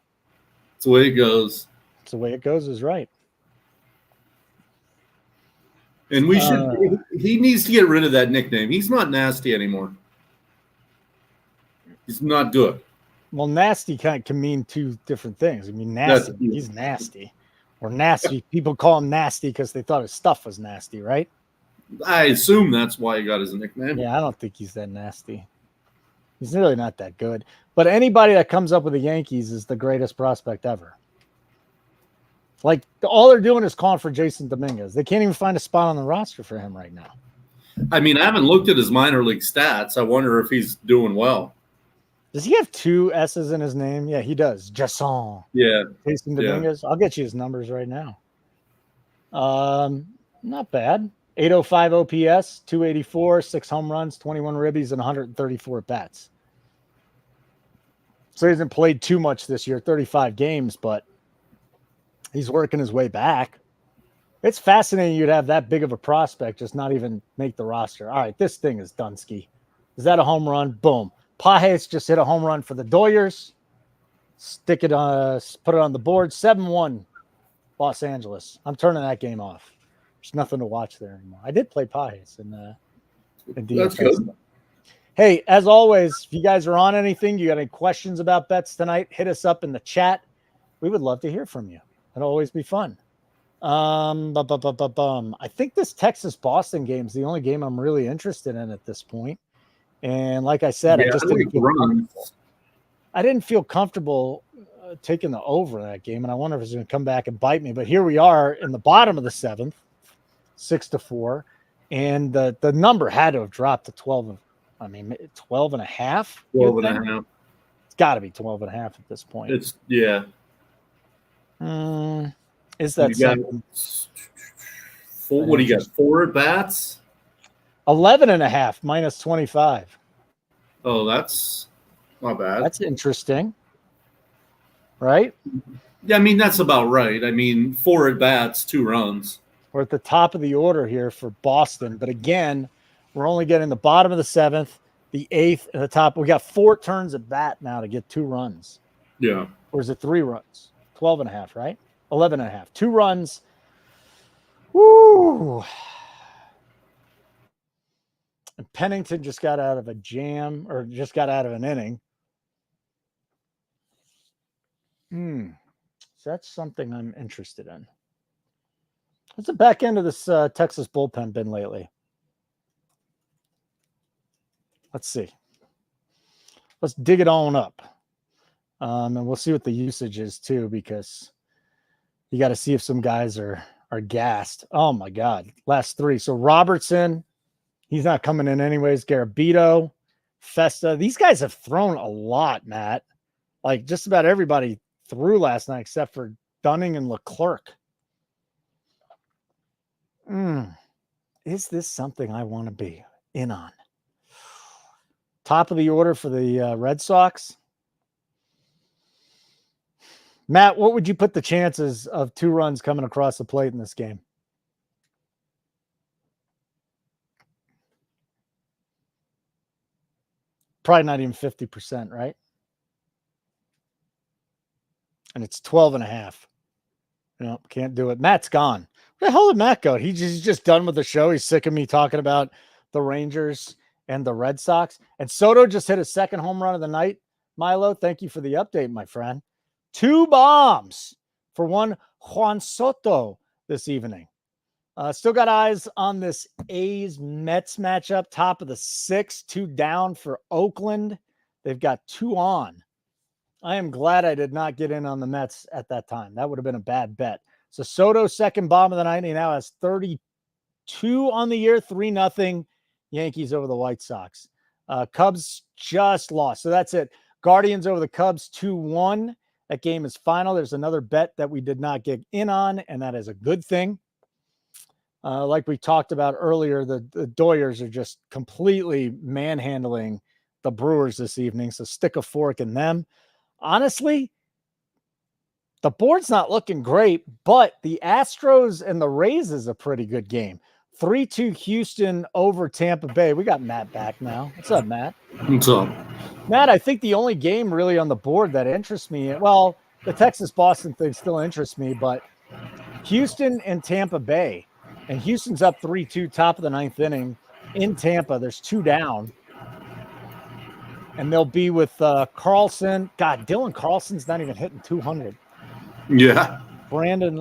It's the way it goes. It's the way it goes is right. And we should. He needs to get rid of that nickname. He's not nasty anymore. He's not good. Well, nasty can mean two different things. I mean, nasty. He's nasty. Or nasty. People call him nasty because they thought his stuff was nasty, right? I assume that's why he got his nickname. Yeah, I don't think he's that nasty. He's really not that good. But anybody that comes up with the Yankees is the greatest prospect ever. Like, all they're doing is calling for Jason Dominguez. They can't even find a spot on the roster for him right now. I mean, I haven't looked at his minor league stats. I wonder if he's doing well. Does he have two S's in his name? Yeah, he does. Jason. Yeah. Jason Dominguez. Yeah. I'll get you his numbers right now. Not bad. 805 OPS, 284, 6 home runs, 21 ribbies, and 134 bats. So he hasn't played too much this year, 35 games, but he's working his way back. It's fascinating you'd have that big of a prospect just not even make the roster. All right, this thing is Dunsky. Is that a home run? Boom. Pajes just hit a home run for the Doyers. Put it on the board. 7-1 Los Angeles. I'm turning that game off. There's nothing to watch there anymore. I did play Pajes in DFS. That's good. Hey, as always, if you guys are on anything, you got any questions about bets tonight, hit us up in the chat. We would love to hear from you. It'll always be fun. I think this Texas-Boston game is the only game I'm really interested in at this point. And like I said, I didn't feel comfortable taking the over in that game, and I wonder if it's going to come back and bite me. But here we are in the bottom of the 7th, 6-4, and the number had to have dropped to 12. 12 and a half. 12 and a half. It's got to be 12 and a half at this point. It's yeah. Is that something? What do you got? 4 at bats? 11 and a half minus 25. Oh, that's not bad. That's interesting. Right? Yeah, I mean, that's about right. I mean, 4 at bats, 2 runs. We're at the top of the order here for Boston. But again, we're only getting the bottom of the 7th, the 8th, and the top. We got 4 turns at bat now to get 2 runs. Yeah. Or is it 3 runs? 12 and a half, right? 11 and a half. 2 runs. Woo! And Pennington just got out of a jam, or just got out of an inning. So that's something I'm interested in. What's the back end of this Texas bullpen been lately? Let's see. Let's dig it on up. And we'll see what the usage is too, because you got to see if some guys are gassed. Oh my God. Last 3. So Robertson, he's not coming in anyways. Garabito, Festa. These guys have thrown a lot, Matt. Like just about everybody threw last night except for Dunning and Leclerc. Is this something I want to be in on? Top of the order for the Red Sox. Matt, what would you put the chances of 2 runs coming across the plate in this game? Probably not even 50%, right? And it's 12 and a half. Can't do it. Matt's gone. Where the hell did Matt go? He's just done with the show. He's sick of me talking about the Rangers and the Red Sox. And Soto just hit his 2nd home run of the night. Milo, thank you for the update, my friend. 2 bombs for one Juan Soto this evening. Still got eyes on this A's-Mets matchup. Top of the 6th, 2 down for Oakland. They've got 2 on. I am glad I did not get in on the Mets at that time. That would have been a bad bet. So Soto, 2nd bomb of the night. He now has 32 on the year, 3-0 Yankees over the White Sox. Cubs just lost. So that's it. Guardians over the Cubs, 2-1. That game is final. There's another bet that we did not get in on, and that is a good thing. Like we talked about earlier, the Doyers are just completely manhandling the Brewers this evening. So stick a fork in them. Honestly, the board's not looking great, but the Astros and the Rays is a pretty good game. 3-2 Houston over Tampa Bay. We got Matt back now. What's up, Matt? What's up? Matt, I think the only game really on the board that interests me, well, the Texas-Boston thing still interests me, but Houston and Tampa Bay. And Houston's up 3-2, top of the 9th inning in Tampa. There's 2 down. and they'll be with Carlson. God, Dylan Carlson's not even hitting 200. Yeah. Brandon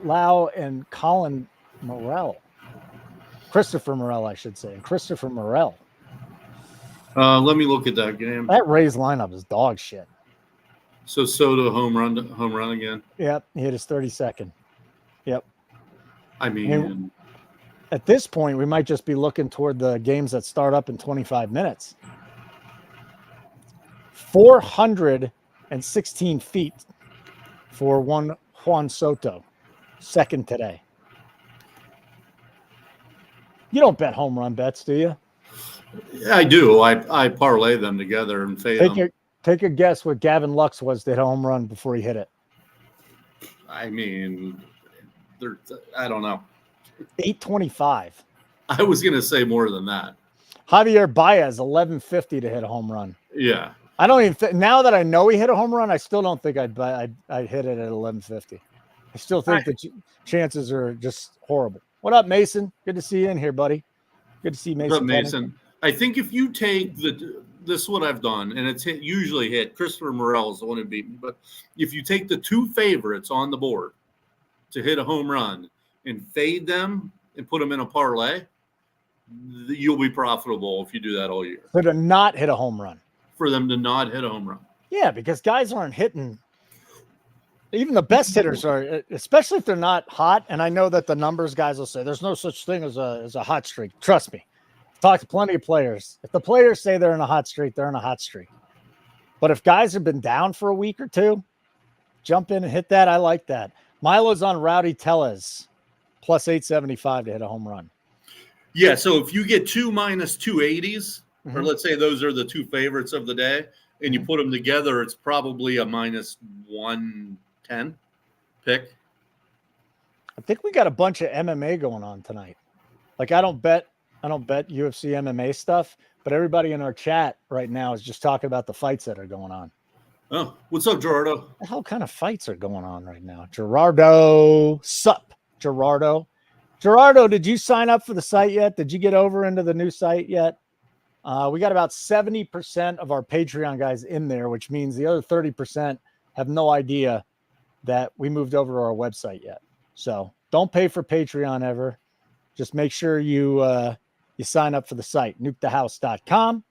Lau and Colin Morell. Christopher Morel, I should say. Christopher Morel. Let me look at that game. That Rays lineup is dog shit. So Soto home run again. Yep, he hit his 32nd. Yep. I mean, at this point, we might just be looking toward the games that start up in 25 minutes. 416 feet for one Juan Soto, second today. You don't bet home run bets, do you? I do. I parlay them together and fade them. Take a guess what Gavin Lux was to hit a home run before he hit it. I mean, I don't know. 825. I was going to say more than that. Javier Baez, 1150 to hit a home run. Yeah. I don't even now that I know he hit a home run, I still don't think I'd hit it at 1150. I still think the chances are just horrible. What up, Mason? Good to see you in here, buddy. Good to see Mason. What up, Mason? I think if you take this is what I've done, and it's usually hit. Christopher Morel is the one who beat me, but if you take the two favorites on the board to hit a home run and fade them and put them in a parlay, you'll be profitable if you do that all year. So to not hit a home run. For them to not hit a home run. Yeah, because guys aren't hitting. Even the best hitters are, especially if they're not hot. And I know that the numbers guys will say there's no such thing as a hot streak. Trust me. I've talked to plenty of players. If the players say they're in a hot streak, they're in a hot streak. But if guys have been down for a week or two, jump in and hit that. I like that. Milo's on Rowdy Tellez, plus 875 to hit a home run. Yeah, so if you get two minus 280s, or let's say those are the two favorites of the day, and you put them together, it's probably a minus 110 pick. I think we got a bunch of MMA going on tonight. Like I don't bet UFC MMA stuff, but everybody in our chat right now is just talking about the fights that are going on. Oh, what's up, Gerardo? What the hell kind of fights are going on right now? Gerardo, sup, Gerardo. Gerardo, did you sign up for the site yet? Did you get over into the new site yet? We got about 70% of our Patreon guys in there, which means the other 30% have no idea that we moved over to our website yet. So don't pay for Patreon ever. Just make sure you sign up for the site, nukethehouse.com.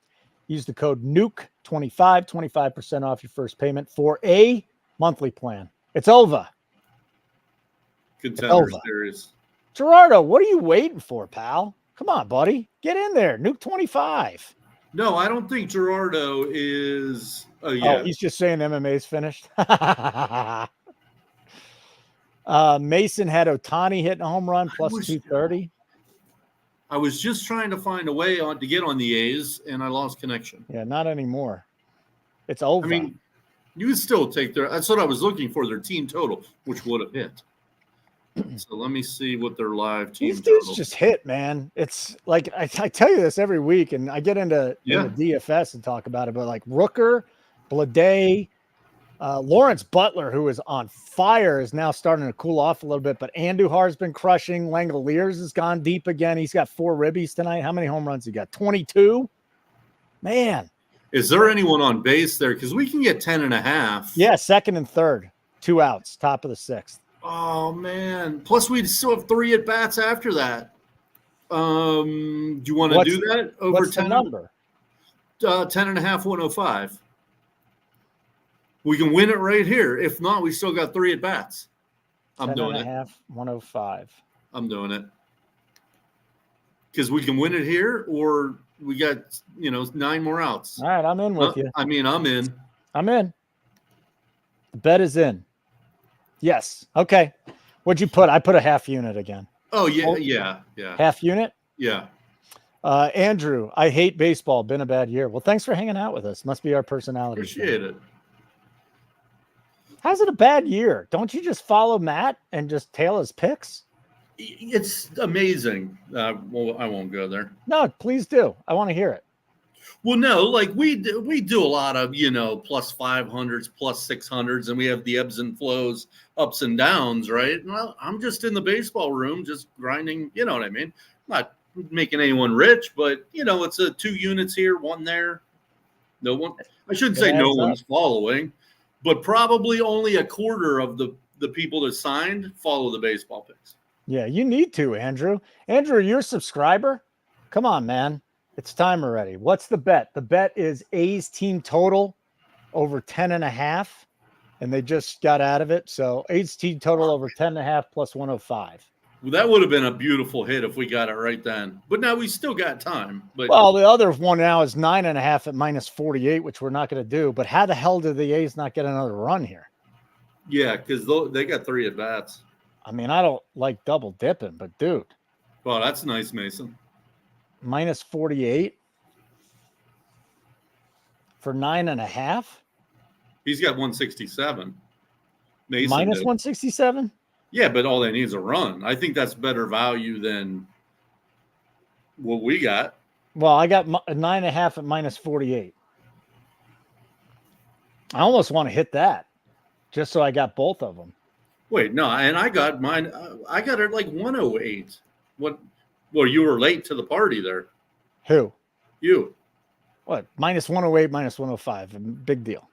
Use the code NUKE25, 25% off your first payment for a monthly plan. It's over. Contender series. Gerardo, what are you waiting for, pal? Come on, buddy. Get in there. Nuke 25. No, I don't think Gerardo is. Oh, he's just saying MMA's finished. Mason had Ohtani hitting a home run plus 230. I was just trying to find a way to get on the A's, and I lost connection. Yeah, not anymore. It's over. I mean, you would still take that's what I was looking for, their team total, which would have hit. So let me see what their live team These dudes total. just hit, man. It's like I tell you this every week, and I get into DFS and talk about it, but like Rooker, Blade, Lawrence Butler, who is on fire, is now starting to cool off a little bit, but Andujar's been crushing. Langoliers has gone deep again. He's got 4 ribbies tonight. How many home runs he got? 22? Man. Is there anyone on base there? Because we can get 10.5. Yeah, second and third. 2 outs, top of the 6th. Oh, man. Plus, we still have 3 at-bats after that. Do you want to do that? Over what's 10 the number? 10.5, 105. We can win it right here. If not, we still got 3 at-bats. I'm doing it. 10.5, 105. I'm doing it. Because we can win it here, or we got, 9 more outs. All right, I'm in with you. I'm in. I'm in. The bet is in. Yes. Okay. What'd you put? I put a half unit again. Oh, yeah. Half unit? Yeah. Andrew, I hate baseball. Been a bad year. Well, thanks for hanging out with us. Must be our personality. Appreciate it. How's it a bad year? Don't you just follow Matt and just tail his picks? It's amazing. Well, I won't go there. No, please do. I want to hear it. Well, no, like we do a lot of, plus 500s, plus 600s, and we have the ebbs and flows, ups and downs, right? Well, I'm just in the baseball room, just grinding, what I mean? Not making anyone rich, but, it's a 2 units here, 1 there, No one. I shouldn't It say no adds one's following, but probably only a quarter of the people that signed follow the baseball picks. Yeah, you need to, Andrew. Andrew, you're a subscriber. Come on, man. It's time already. What's the bet? The bet is A's team total over 10.5, and they just got out of it. So A's team total over 10.5 plus 105. Well, that would have been a beautiful hit if we got it right then. But now we still got time. But well, the other one now is 9.5 at minus 48, which we're not going to do. But how the hell did the A's not get another run here? yeah, because they got 3 at bats. I mean, I don't like double dipping, but dude. Well, that's nice, Mason. Minus 48 for 9.5. He's got 167. Mason Minus 167. Yeah, but all they need is a run. I think that's better value than what we got. Well, I got 9.5 at minus 48. I almost want to hit that just so I got both of them. Wait, no, and I got mine. I got it like 108. What? Well, you were late to the party there. Who? You. What? Minus 108, minus 105. Big deal.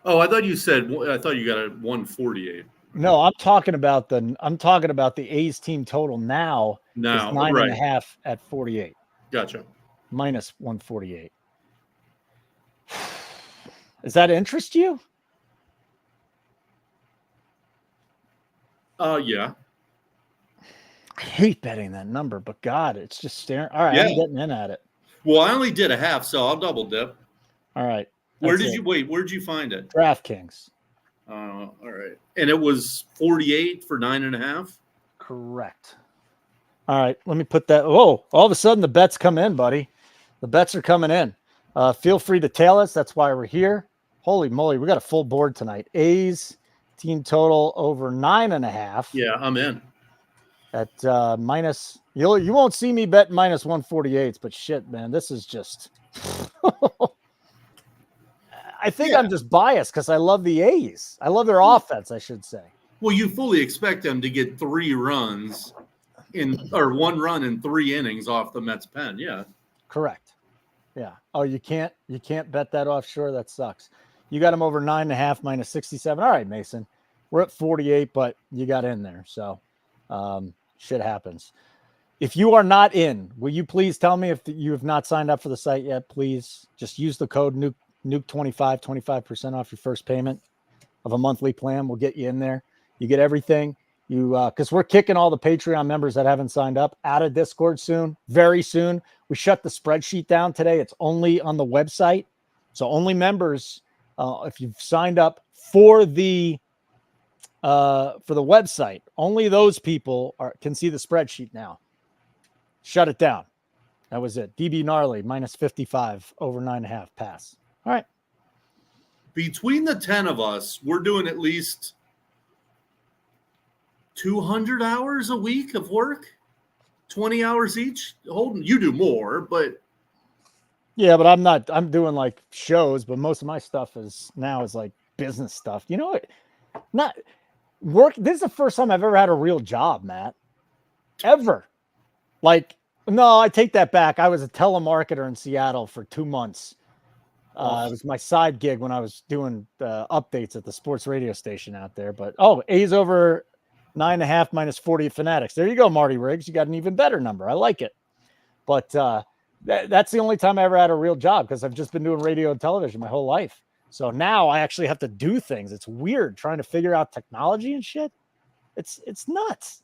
Oh, I thought you got it 148. No, I'm talking about the A's team total now. No, is 9.5 at 48. Gotcha. Minus 148. Does that interest you? Yeah. I hate betting that number, but God, it's just staring. All right, Yeah. I'm getting in at it. Well, I only did a half, so I'll double dip. All right. Where'd you find it? DraftKings. All right. And it was 48 for 9.5. Correct. All right, let me put that. Oh, all of a sudden the bets come in, buddy. The bets are coming in. Feel free to tail us. That's why we're here. Holy moly, we got a full board tonight. A's team total over 9.5. Yeah, I'm in. At minus, you won't see me bet minus 148s, but shit, man, this is just. I think I'm just biased because I love the A's. I love their offense, I should say. Well, you fully expect them to get 3 runs or 1 run in 3 innings off the Mets pen. Yeah. Correct. Yeah. Oh, you can't bet that offshore. That sucks. You got them over 9.5 minus 67. All right, Mason. We're at 48, but you got in there. So shit happens. If you are not in, will you please tell me if you have not signed up for the site yet? Please just use the code Nuke25, 25% off your first payment of a monthly plan. We'll get you in there. You get everything. Because we're kicking all the Patreon members that haven't signed up out of Discord soon, very soon. We shut the spreadsheet down today. It's only on the website. So only members, if you've signed up for the website, only those people can see the spreadsheet now. Shut it down. That was it. DB Gnarly, minus 55, over 9.5 pass. All right. Between the 10 of us, we're doing at least 200 hours a week of work, 20 hours each. Holden, you do more, but. Yeah, but I'm doing like shows, but most of my stuff is like business stuff. You know what? Not work. This is the first time I've ever had a real job, Matt. Ever. Like, no, I take that back. I was a telemarketer in Seattle for 2 months. It was my side gig when I was doing updates at the sports radio station out there. But, A's over 9.5 minus 40 at Fanatics. There you go, Marty Riggs. You got an even better number. I like it. But that's the only time I ever had a real job because I've just been doing radio and television my whole life. So now I actually have to do things. It's weird trying to figure out technology and shit. It's nuts.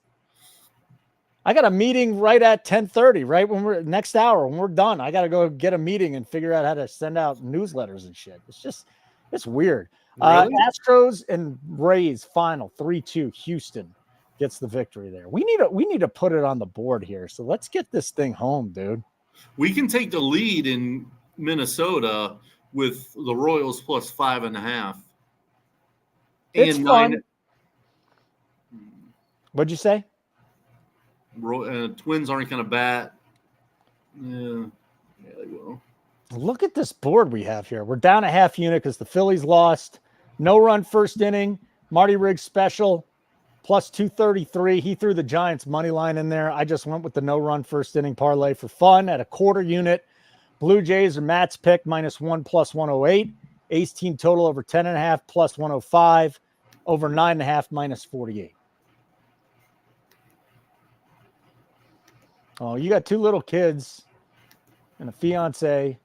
I got a meeting right at 10:30, right when we're next hour when we're done. I got to go get a meeting and figure out how to send out newsletters and shit. It's weird. Really? Astros and Rays final 3-2. Houston gets the victory there. We need to put it on the board here. So let's get this thing home, dude. We can take the lead in Minnesota with the Royals plus 5.5. It's and fun. 9. What'd you say? Twins aren't going to bat. Yeah, they will. Look at this board we have here. We're down a half unit because the Phillies lost. No run first inning. Marty Riggs special plus 233. He threw the Giants money line in there. I just went with the no run first inning parlay for fun at a quarter unit. Blue Jays are Matt's pick -1 plus 108. Ace team total over 10.5 plus 105. Over 9.5 -48. Oh, you got 2 little kids and a fiance,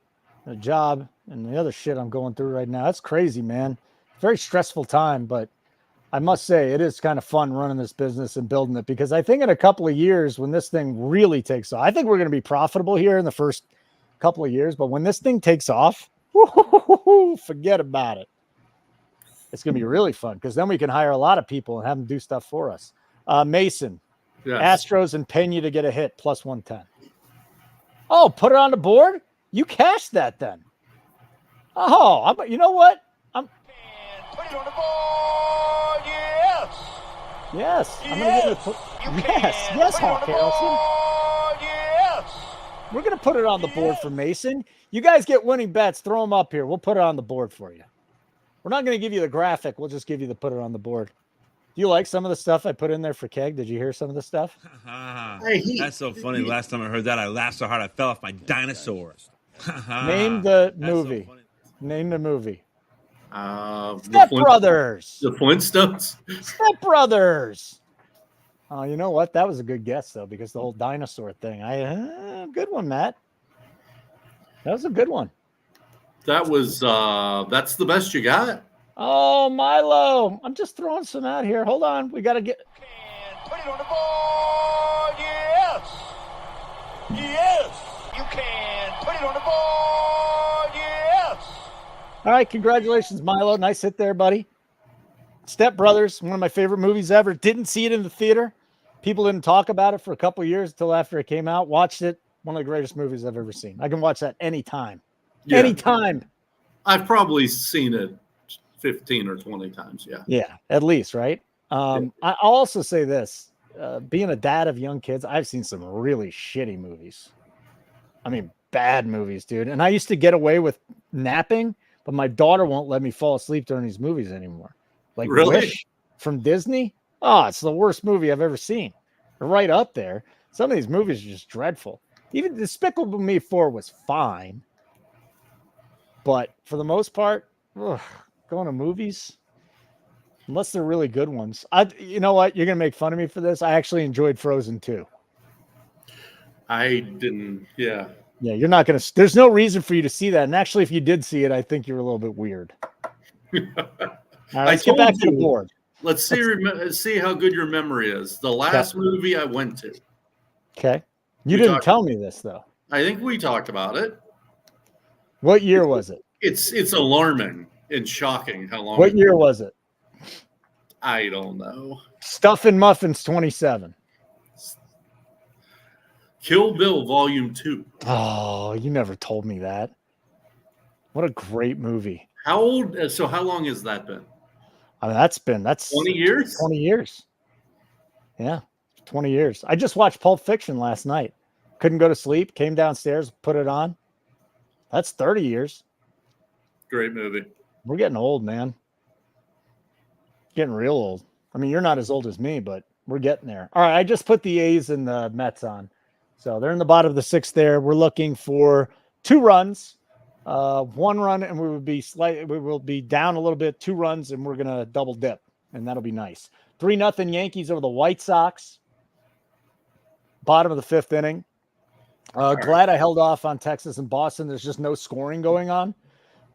and a job, and the other shit I'm going through right now. That's crazy, man. Very stressful time, but I must say it is kind of fun running this business and building it, because I think in a couple of years when this thing really takes off, I think we're going to be profitable here in the first couple of years, but when this thing takes off, forget about it. It's going to be really fun, because then we can hire a lot of people and have them do stuff for us. Mason, yes. Astros and Pena to get a hit plus 110. Oh, put it on the board? You cashed that then. Oh, you know what? Put it on the board. Yes. Yes. I'm going to give it yes, Hawk Harrelson. Yes. We're going to put it on the board for Mason. You guys get winning bets. Throw them up here. We'll put it on the board for you. We're not going to give you the graphic. We'll just give you the put it on the board. Do you like some of the stuff I put in there for Keg? Did you hear some of the stuff? That's so funny. Last time I heard that, I laughed so hard I fell off my dinosaur. Name the movie. So name the movie. Step Brothers. The Flintstones. Step Brothers. Oh, you know what? That was a good guess, though, because the whole dinosaur thing. Good one, Matt. That was a good one. That was, that's the best you got? Oh, Milo. I'm just throwing some out here. Hold on. We got to get. Put it on the board. Yes. Yes. You can put it on the board. Yes. All right. Congratulations, Milo. Nice hit there, buddy. Step Brothers, one of my favorite movies ever. Didn't see it in the theater. People didn't talk about it for a couple of years until after it came out. Watched it. One of the greatest movies I've ever seen. I can watch that anytime. Yeah. Anytime. I've probably seen it 15 or 20 times. Yeah. Yeah. At least, right? I'll also say this, being a dad of young kids, I've seen some really shitty movies. I mean, bad movies, dude. And I used to get away with napping, but my daughter won't let me fall asleep during these movies anymore. Like really? Wish from Disney. Oh, it's the worst movie I've ever seen. They're right up there. Some of these movies are just dreadful. Even Despicable Me 4 was fine. But for the most part, going to movies, unless they're really good ones. You know what? You're going to make fun of me for this. I actually enjoyed Frozen 2. I didn't. Yeah. Yeah, you're not going to. There's no reason for you to see that. And actually, if you did see it, I think you're a little bit weird. All right, let's get back to the board. Let's see how good your memory is. The last movie I went to. Okay. You didn't tell me this, though. I think we talked about it. What year was it? It's alarming and shocking how long. What year was it? I don't know. Stuff and Muffins 27. Kill Bill Volume 2. Oh, you never told me that. What a great movie. How old? So how long has that been? I mean, that's 20 years? 20 years. Yeah, 20 years. I just watched Pulp Fiction last night. Couldn't go to sleep. Came downstairs, put it on. That's 30 years. Great movie. We're getting old, man. Getting real old. I mean, you're not as old as me, but we're getting there. All right, I just put the A's and the Mets on. So they're in the bottom of the sixth there. We're looking for 2 runs. 1 run, and we will be down a little bit, 2 runs, and we're going to double dip, and that'll be nice. 3-0 Yankees over the White Sox. Bottom of the 5th inning. Glad I held off on Texas and Boston. There's just no scoring going on.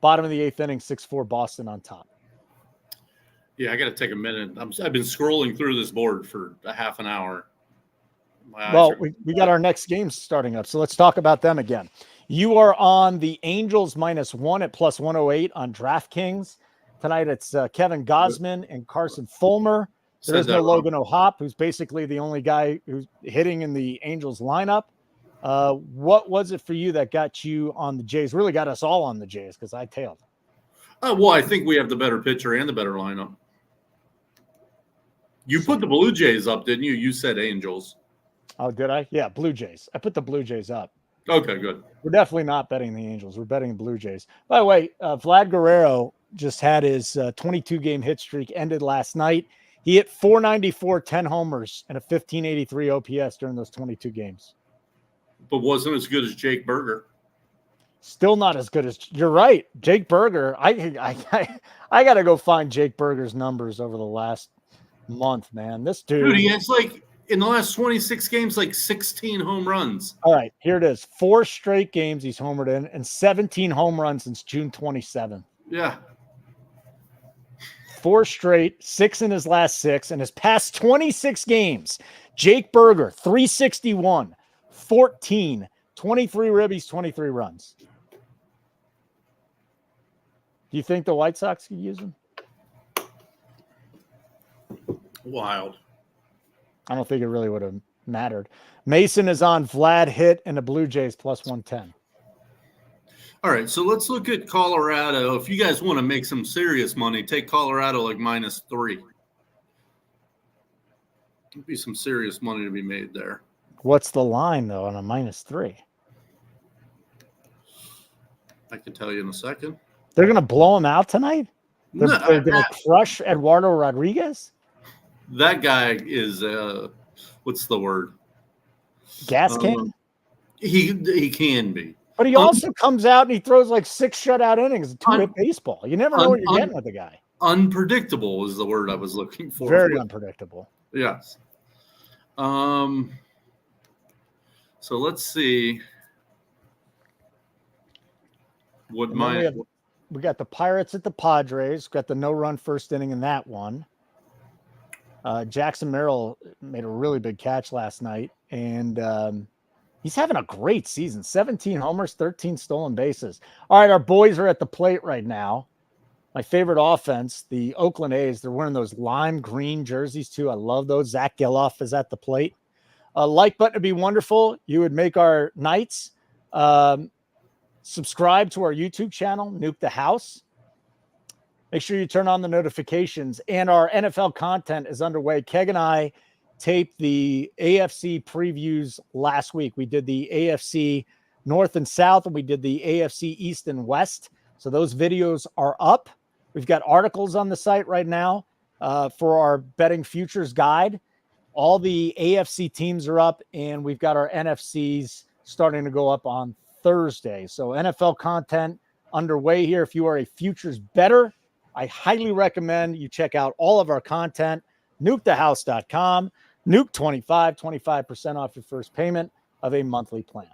Bottom of the 8th inning, 6-4 Boston on top. Yeah, I got to take a minute. I've been scrolling through this board for a half an hour. Well, we got our next games starting up, so let's talk about them again. You are on the Angels -1 at plus 108 on DraftKings. Tonight it's Kevin Gausman and Carson Fulmer. There is no Logan O'Hoppe, who's basically the only guy who's hitting in the Angels lineup. What was it for you that got you on the Jays? Really got us all on the Jays because I tailed. Well, I think we have the better pitcher and the better lineup. You put the Blue Jays up, didn't you? You said Angels. Oh, did I? Yeah, Blue Jays. I put the Blue Jays up. Okay, good. We're definitely not betting the Angels. We're betting the Blue Jays. By the way, Vlad Guerrero just had his 22-game hit streak ended last night. He hit 494, 10 homers, and a 1583 OPS during those 22 games. But wasn't as good as Jake Berger. Still not as good as you're right. Jake Berger. I got to go find Jake Berger's numbers over the last month, man. This dude, he has like in the last 26 games, like 16 home runs. All right, here it is. 4 straight games he's homered in and 17 home runs since June 27th. Yeah. 4 straight, 6 in his last 6, and his past 26 games. Jake Berger, 361, 14, 23 ribbies, 23 runs. Do you think the White Sox could use him? Wild. I don't think it really would have mattered. Mason is on Vlad hit and the Blue Jays plus 110. All right, so let's look at Colorado. If you guys want to make some serious money, take Colorado like -3. There'd be some serious money to be made there. What's the line, though, on a -3? I can tell you in a second. They're going to blow him out tonight? They're going to crush Eduardo Rodriguez? That guy is, what's the word? Gas can? He can be. But he also comes out and he throws like 6 shutout innings, 2-hit baseball. You never know what you're getting with the guy. Unpredictable is the word I was looking for. Very unpredictable. Yes. So let's see. What we got the Pirates at the Padres. Got the no-run first inning in that one. Jackson Merrill made a really big catch last night, and he's having a great season. 17 homers, 13 stolen bases. All right, our boys are at the plate right now. My favorite offense, the Oakland A's. They're wearing those lime green jerseys too. I love those. Zach Geloff is at the plate. A like button would be wonderful. You would make our nights. Subscribe to our YouTube channel, Nuke the House. Make sure you turn on the notifications. And our NFL content is underway. Keg and I taped the AFC previews last week. We did the AFC North and South, and we did the AFC East and West. So those videos are up. We've got articles on the site right now for our betting futures guide. All the AFC teams are up, and we've got our NFCs starting to go up on Thursday. So NFL content underway here. If you are a futures bettor, I highly recommend you check out all of our content. NukeTheHouse.com. Nuke 25% off your first payment of a monthly plan.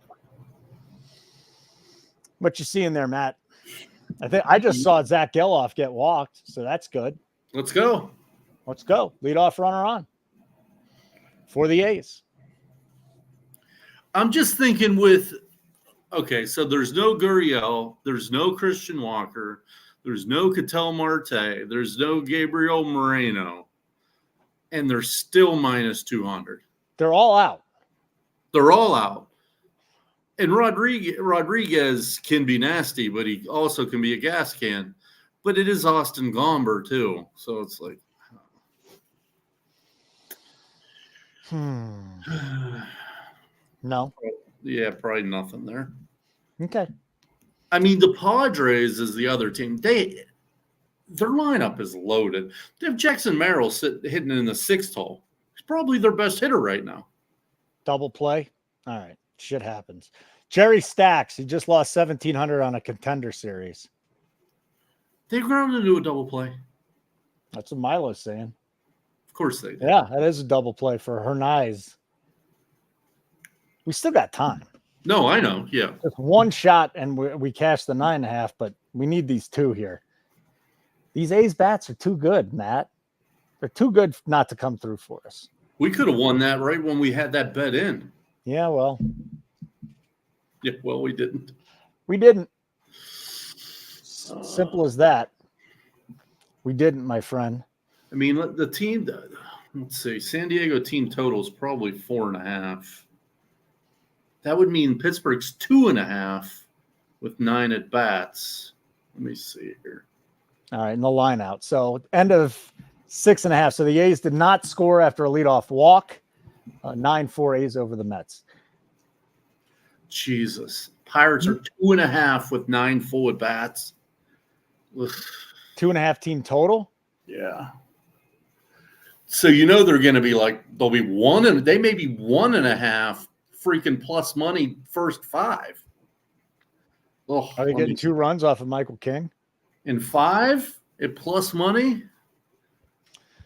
What you see in there, Matt? I just saw Zach Geloff get walked, so that's good. Let's go. Let's go. Leadoff runner on for the A's. I'm just thinking okay, so there's no Gurriel, there's no Christian Walker, there's no Ketel Marte, there's no Gabriel Moreno, and they're still -200. They're all out. They're all out. And Rodriguez can be nasty, but he also can be a gas can. But it is Austin Gomber, too. So it's like. No. Yeah, probably nothing there. Okay. I mean, the Padres is the other team. Their lineup is loaded. They have Jackson Merrill hitting in the 6th hole. He's probably their best hitter right now. Double play. All right. Shit happens. Jerry Stacks, he just lost 1,700 on a contender series. They ground into a double play. That's what Milo's saying. Of course they do. Yeah, that is a double play for Hernandez. We still got time. No, I know. Yeah. Just one shot and we cashed the 9.5, but we need these 2 here. These A's bats are too good, Matt. They're too good not to come through for us. We could have won that right when we had that bet in. Yeah, well. Yeah, well, we didn't. We didn't. Simple as that. We didn't, my friend. I mean, the team, let's see, San Diego team total is probably 4.5. That would mean Pittsburgh's 2.5 with 9 at bats. Let me see here. All right, and the line out. So end of 6.5. So the A's did not score after a leadoff walk. 9-4 A's over the Mets. Jesus. Pirates are 2.5 with 9 full at bats. 2.5 team total? Yeah. So they're going to be like, they'll be they may be 1.5 freaking plus money first 5. Oh, Are they getting 2 runs off of Michael King? In 5 at plus money?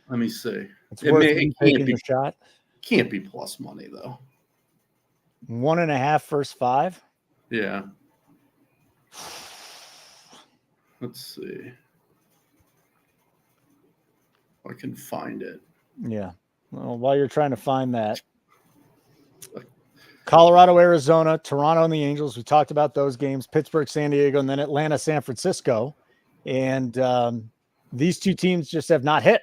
Let me see. It's worth taking the shot. Can't be plus money, though. 1.5 first 5? Yeah. Let's see if I can find it. Yeah. Well, while you're trying to find that, Colorado, Arizona, Toronto, and the Angels. We talked about those games. Pittsburgh, San Diego, and then Atlanta, San Francisco. And these 2 teams just have not hit.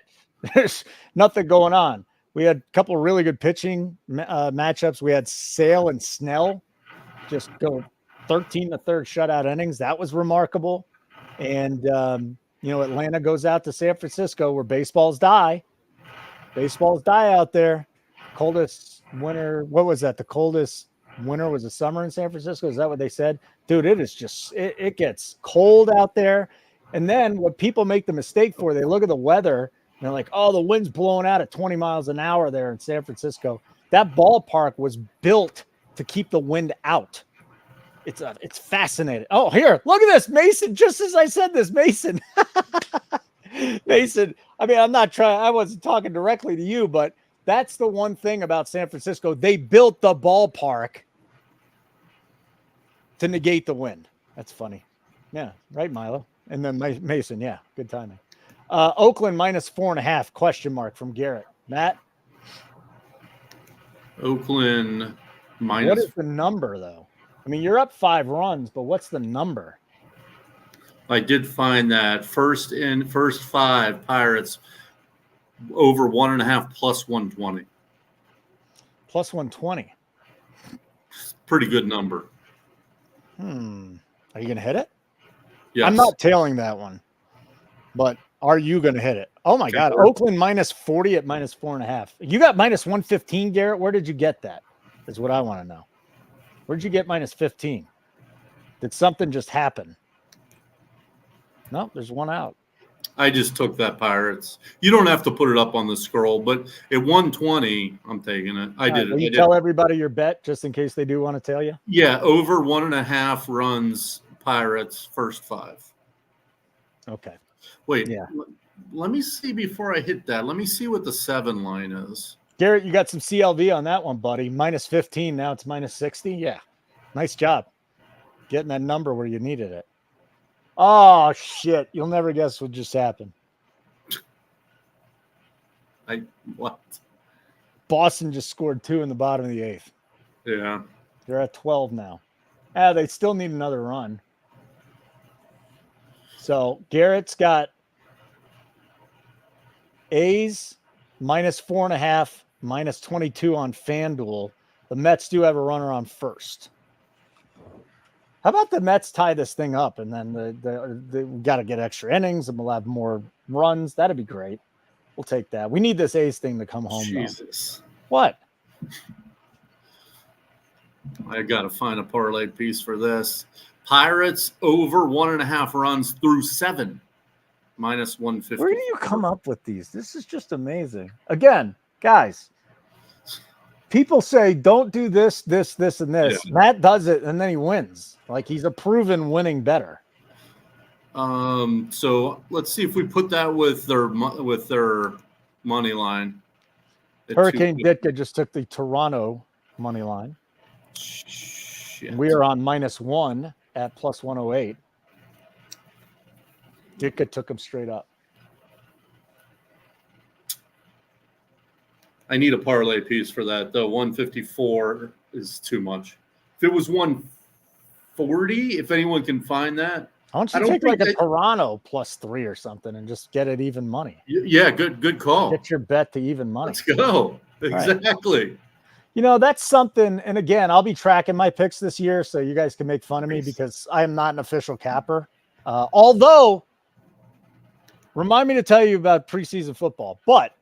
There's nothing going on. We had a couple of really good pitching matchups. We had Sale and Snell just go 13 to third shutout innings. That was remarkable. And, Atlanta goes out to San Francisco where baseballs die. Baseballs die out there. Coldest winter. What was that? The coldest winter was the summer in San Francisco. Is that what they said? Dude, it is just, it gets cold out there. And then what people make the mistake for, they look at the weather and they're like, oh, the wind's blowing out at 20 miles an hour there in San Francisco. That ballpark was built to keep the wind out. It's fascinating. Oh, here, look at this, Mason. Just as I said this, Mason. Mason, I mean, I wasn't talking directly to you, but that's the one thing about San Francisco. They built the ballpark to negate the wind. That's funny. Yeah, right, Milo. And then Mason, yeah, good timing. Oakland -4.5, question mark from Garrett. Matt? Oakland minus. What is the number, though? I mean, you're up 5 runs, but what's the number? I did find that first 5 Pirates over 1.5 plus 120. Plus 120. Pretty good number. Are you going to hit it? Yes. I'm not tailing that one, but are you going to hit it? Oh, my God. Oakland -40 at -4.5. You got -115, Garrett. Where did you get that? Is what I want to know. Where'd you get -15? Did something just happen? No, there's one out. I just took that Pirates. You don't have to put it up on the scroll, but at 120, I'm taking it. I did it. Will you tell everybody your bet just in case they do want to tell you? Yeah, over 1.5 runs Pirates first 5. Okay. Wait, yeah. Let me see before I hit that. Let me see what the 7 line is. Garrett, you got some CLV on that one, buddy. -15. Now it's -60. Yeah. Nice job getting that number where you needed it. Oh, shit. You'll never guess what just happened. What? Boston just scored 2 in the bottom of the 8th. Yeah. They're at 12 now. They still need another run. So Garrett's got A's -4.5, -22 on FanDuel. The Mets do have a runner on first. How about the Mets tie this thing up and then they got to get extra innings and we'll have more runs? That'd be great. We'll take that. We need this A's thing to come home. Jesus. Though. What? I got to find a parlay piece for this. Pirates over 1.5 runs through 7, -150. Where do you come up with these? This is just amazing. Again, guys, people say don't do this, this, and this. Yeah. Matt does it, and then he wins. Like he's a proven winning bettor. So let's see if we put that with their money line. Hurricane Ditka just took the Toronto money line. Shit. We are on -1 at +108. Ditka took him straight up. I need a parlay piece for that, though. 154 is too much. If it was 140, if anyone can find that. Why don't you take like a Toronto +3 or something and just get it even money? Yeah, good call. Get your bet to even money. Let's go. Exactly. Right. You know, that's something. And again, I'll be tracking my picks this year, so you guys can make fun of me because I am not an official capper. Although, remind me to tell you about preseason football. But,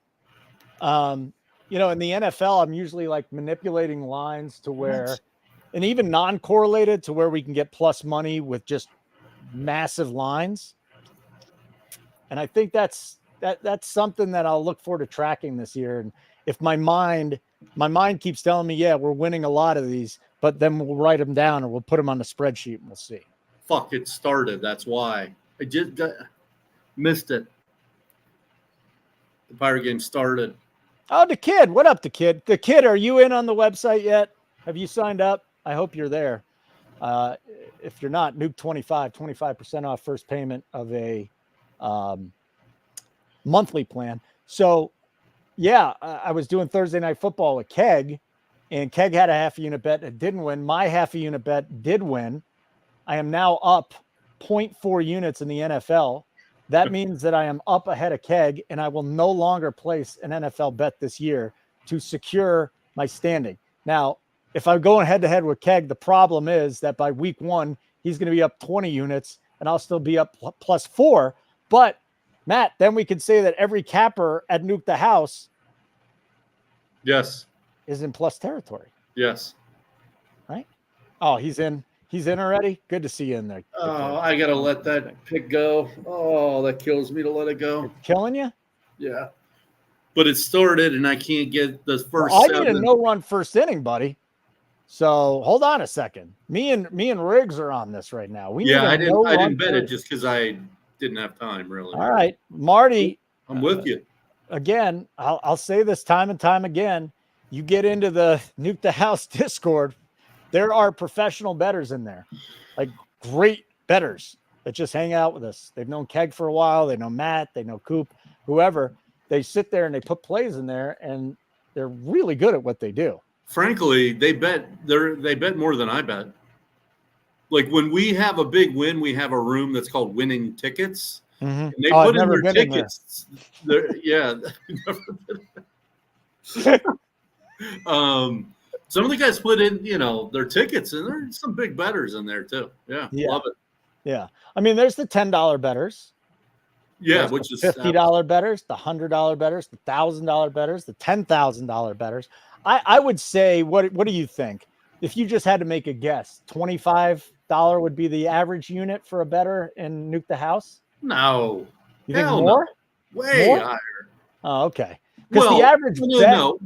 you know, in the NFL, I'm usually like manipulating lines to where, and even non-correlated to where we can get plus money with just massive lines. And I think that's something that I'll look forward to tracking this year. And if my mind keeps telling me, yeah, we're winning a lot of these, but then we'll write them down or we'll put them on the spreadsheet and we'll see. Fuck, it started. That's why. I just missed it. The Pirate game started. Oh, the kid. What up, the kid? The kid, are you in on the website yet? Have you signed up? I hope you're there. If you're not, Nuke 25% off first payment of a monthly plan. So, yeah, I was doing Thursday Night Football with Keg, and Keg had a half a unit bet. It didn't win. My half a unit bet did win. I am now up 0.4 units in the NFL. That means that I am up ahead of Keg, and I will no longer place an NFL bet this year to secure my standing. Now, if I'm going head-to-head with Keg, the problem is that by week 1, he's going to be up 20 units, and I'll still be up +4. But, Matt, then we could say that every capper at Nuke the House yes, is in plus territory. Yes. Right? Oh, he's in. He's in already? Good to see you in there. Oh, I got to let that pick go. Oh, that kills me to let it go. It's killing you? Yeah. But it started, and I can't get the first I 7. need a no-run first inning, buddy. So hold on a second. Me and Riggs are on this right now. I didn't bet it just because I didn't have time, really. All right. Marty. I'm with you. Again, I'll say this time and time again. You get into the Nuke the House Discord, there are professional bettors in there, like great bettors that just hang out with us. They've known Keg for a while. They know Matt. They know Coop, whoever. They sit there and they put plays in there, and they're really good at what they do. Frankly, they bet more than I bet. Like when we have a big win, we have a room that's called winning tickets. Mm-hmm. And they put in their tickets. Yeah. Some of the guys put in, their tickets, and there's some big bettors in there too. Yeah. Love it. Yeah. I mean, there's the $10 bettors. Yeah, there's which is $50 bettors, the $100 bettors, the $1,000 bettors, the $10,000 bettors. I would say, what do you think? If you just had to make a guess, $25 would be the average unit for a bettor in Nuke the House? No. You think more? No. Way higher. Oh, okay. Because the average No,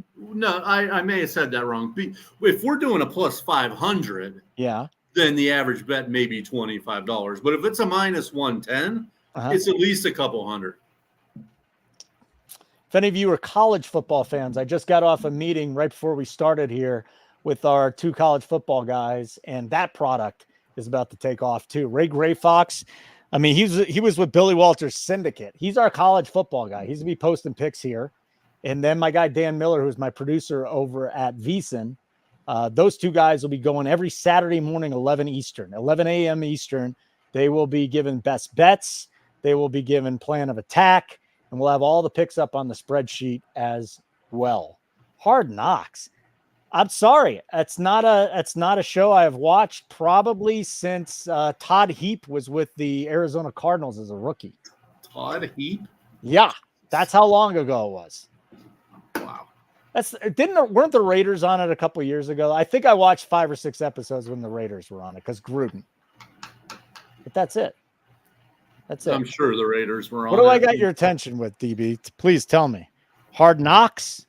I may have said that wrong. If we're doing a plus 500, then the average bet may be $25. But if it's a minus 110, it's at least a couple hundred. If any of you are college football fans, I just got off a meeting right before we started here with our 2 college football guys, and that product is about to take off too. Ray Gray Fox, I mean, he was with Billy Walters' Syndicate. He's our college football guy. He's going to be posting picks here. And then my guy, Dan Miller, who's my producer over at VSiN, those 2 guys will be going every Saturday morning, 11 a.m. Eastern. They will be given best bets. They will be given plan of attack, and we'll have all the picks up on the spreadsheet as well. Hard Knocks. I'm sorry. It's not a show I have watched probably since Todd Heap was with the Arizona Cardinals as a rookie. Todd Heap? Yeah. That's how long ago it was. Wow. Weren't the Raiders on it a couple years ago? I think I watched 5 or 6 episodes when the Raiders were on it because Gruden. But that's it. That's it. I'm sure the Raiders were on. What do I got your attention with, DB? Please tell me. Hard Knocks.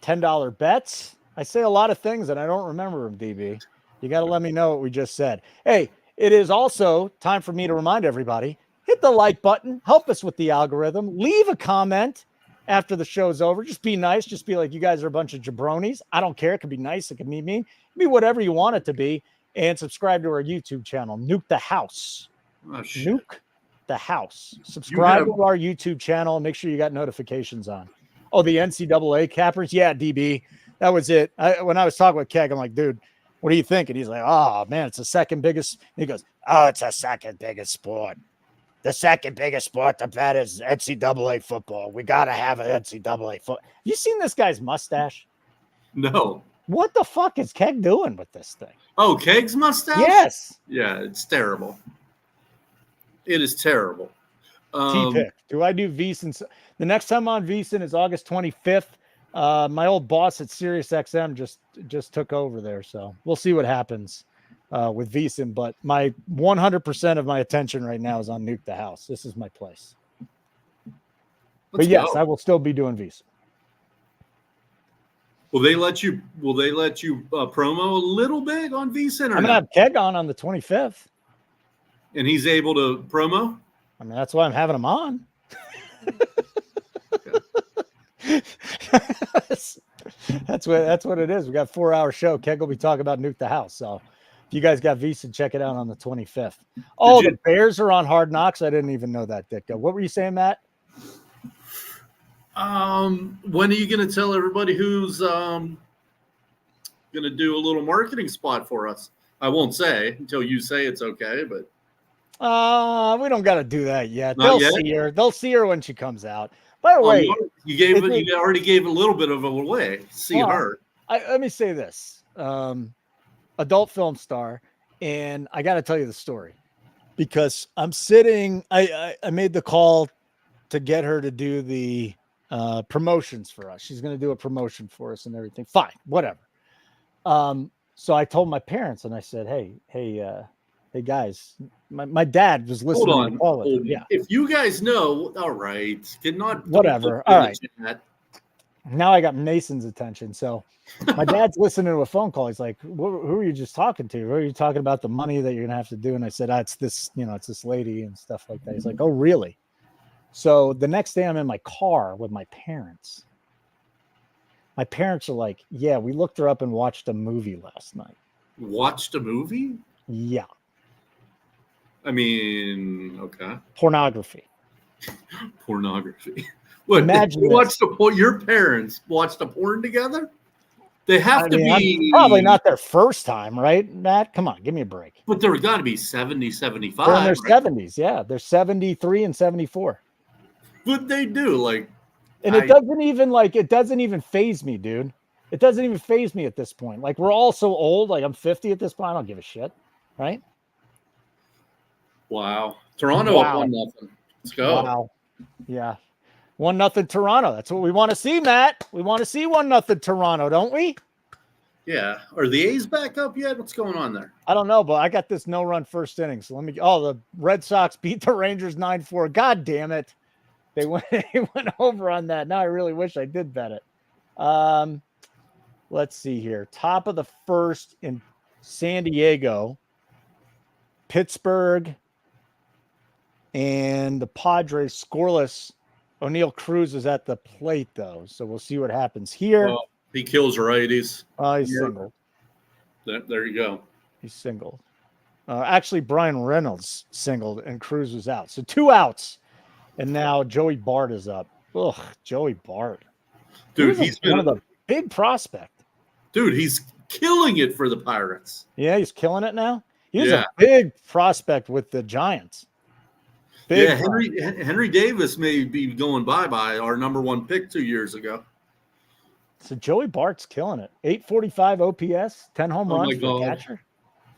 $10 bets. I say a lot of things and I don't remember them, DB. You got to let me know what we just said. Hey, it is also time for me to remind everybody, hit the like button, help us with the algorithm, leave a comment after the show's over. Just be nice. Just be like, you guys are a bunch of jabronis. I don't care. It could be nice. It could be mean. It could be whatever you want it to be. And subscribe to our YouTube channel, Nuke the House. Oh, shit. Nuke the House. Subscribe to our YouTube channel and make sure you got notifications on. Oh, the NCAA cappers? Yeah, DB. That was it. When I was talking with Keg, I'm like, dude, what do you think? And he's like, oh, man, it's the second biggest. And he goes, oh, it's the second biggest sport. The second biggest sport to bet is NCAA football. We got to have an NCAA football. You seen this guy's mustache? No. What the fuck is Keg doing with this thing? Oh, Keg's mustache? Yes. Yeah, it's terrible. It is terrible. T-pick. Do I do VSiN? The next time on VSiN is August 25th. My old boss at SiriusXM just took over there, so we'll see what happens with VSiN. But my 100% of my attention right now is on Nuke the House. This is my place. But yes, I will still be doing VSiN. Will they let you promo a little bit on VSiN? I'm gonna have Keg on the 25th, and he's able to promo. I mean, that's why I'm having him on. that's what it is. We got a 4-hour show. Keg will be talking about Nuke the House. So if you guys got VSiN, check it out on the 25th. Oh, the Bears are on Hard Knocks. I didn't even know that, Dick. What were you saying, Matt? When are you going to tell everybody who's going to do a little marketing spot for us? I won't say until you say it's okay, but we don't got to do that yet. Not yet? See her. They'll see her when she comes out. By the way, you already gave a little bit of it away. See her. Let me say this: adult film star, and I got to tell you the story because I'm sitting. I made the call to get her to do the promotions for us. She's going to do a promotion for us and everything. Fine, whatever. So I told my parents and I said, hey guys, my dad was listening. Hold on. Yeah. If you guys know, all right, whatever. All right. Now I got Mason's attention. So my dad's listening to a phone call. He's like, who are you just talking to? Who are you talking about the money that you're going to have to do? And I said, it's this lady and stuff like that. He's like, oh, really? So the next day I'm in my car with my parents. My parents are like, yeah, we looked her up and watched a movie last night. Watched a movie? Yeah. I mean, okay. Pornography. What? Imagine your parents watched a porn together? They have to be probably not their first time, right, Matt? Come on, give me a break. But there got to be 70, 75. They're in their 70s, yeah. They're 73 and 74. What'd they do? And it doesn't even phase me, dude. It doesn't even phase me at this point. Like, we're all so old. Like, I'm 50 at this point. I don't give a shit, right? Wow. Toronto up 1-0. Let's go. Wow. Yeah. 1-0 Toronto. That's what we want to see, Matt. We want to see 1-0 Toronto, don't we? Yeah. Are the A's back up yet? What's going on there? I don't know, but I got this no-run first inning. So the Red Sox beat the Rangers 9-4. God damn it. They went over on that. Now I really wish I did bet it. Let's see here. Top of the first in San Diego, Pittsburgh, and the Padres scoreless. O'Neal Cruz is at the plate, though, so we'll see what happens here. Well, he kills righties. He's singled. There you go. He's singled. Actually, Brian Reynolds singled, and Cruz was out. So 2 outs. And now Joey Bart is up. Ugh, Joey Bart. Dude, he's one of the big prospect. Dude, he's killing it for the Pirates. Yeah, he's killing it now. He's a big prospect with the Giants. Henry Davis may be going bye-bye, our number 1 pick 2 years ago. So Joey Bart's killing it. 845 OPS, 10 home runs for a catcher.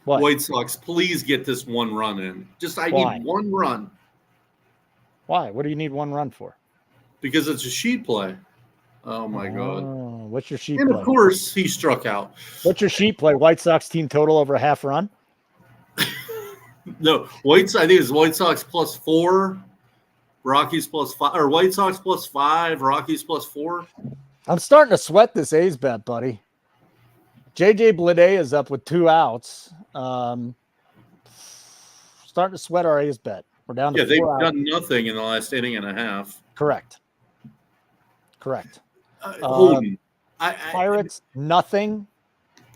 What? White Sox, please get this 1 run in. I need 1 run. Why? What do you need 1 run for? Because it's a sheet play. Oh, my God. What's your sheet play? And, of course, he struck out. What's your sheet play? White Sox team total over a half run? No, I think it's White Sox +4, Rockies +5, or White Sox +5, Rockies +4. I'm starting to sweat this A's bet, buddy. JJ Bleday is up with 2 outs. Starting to sweat our A's bet. We're down to 4 they've outs. done nothing in the last inning and a half. Correct. Pirates, nothing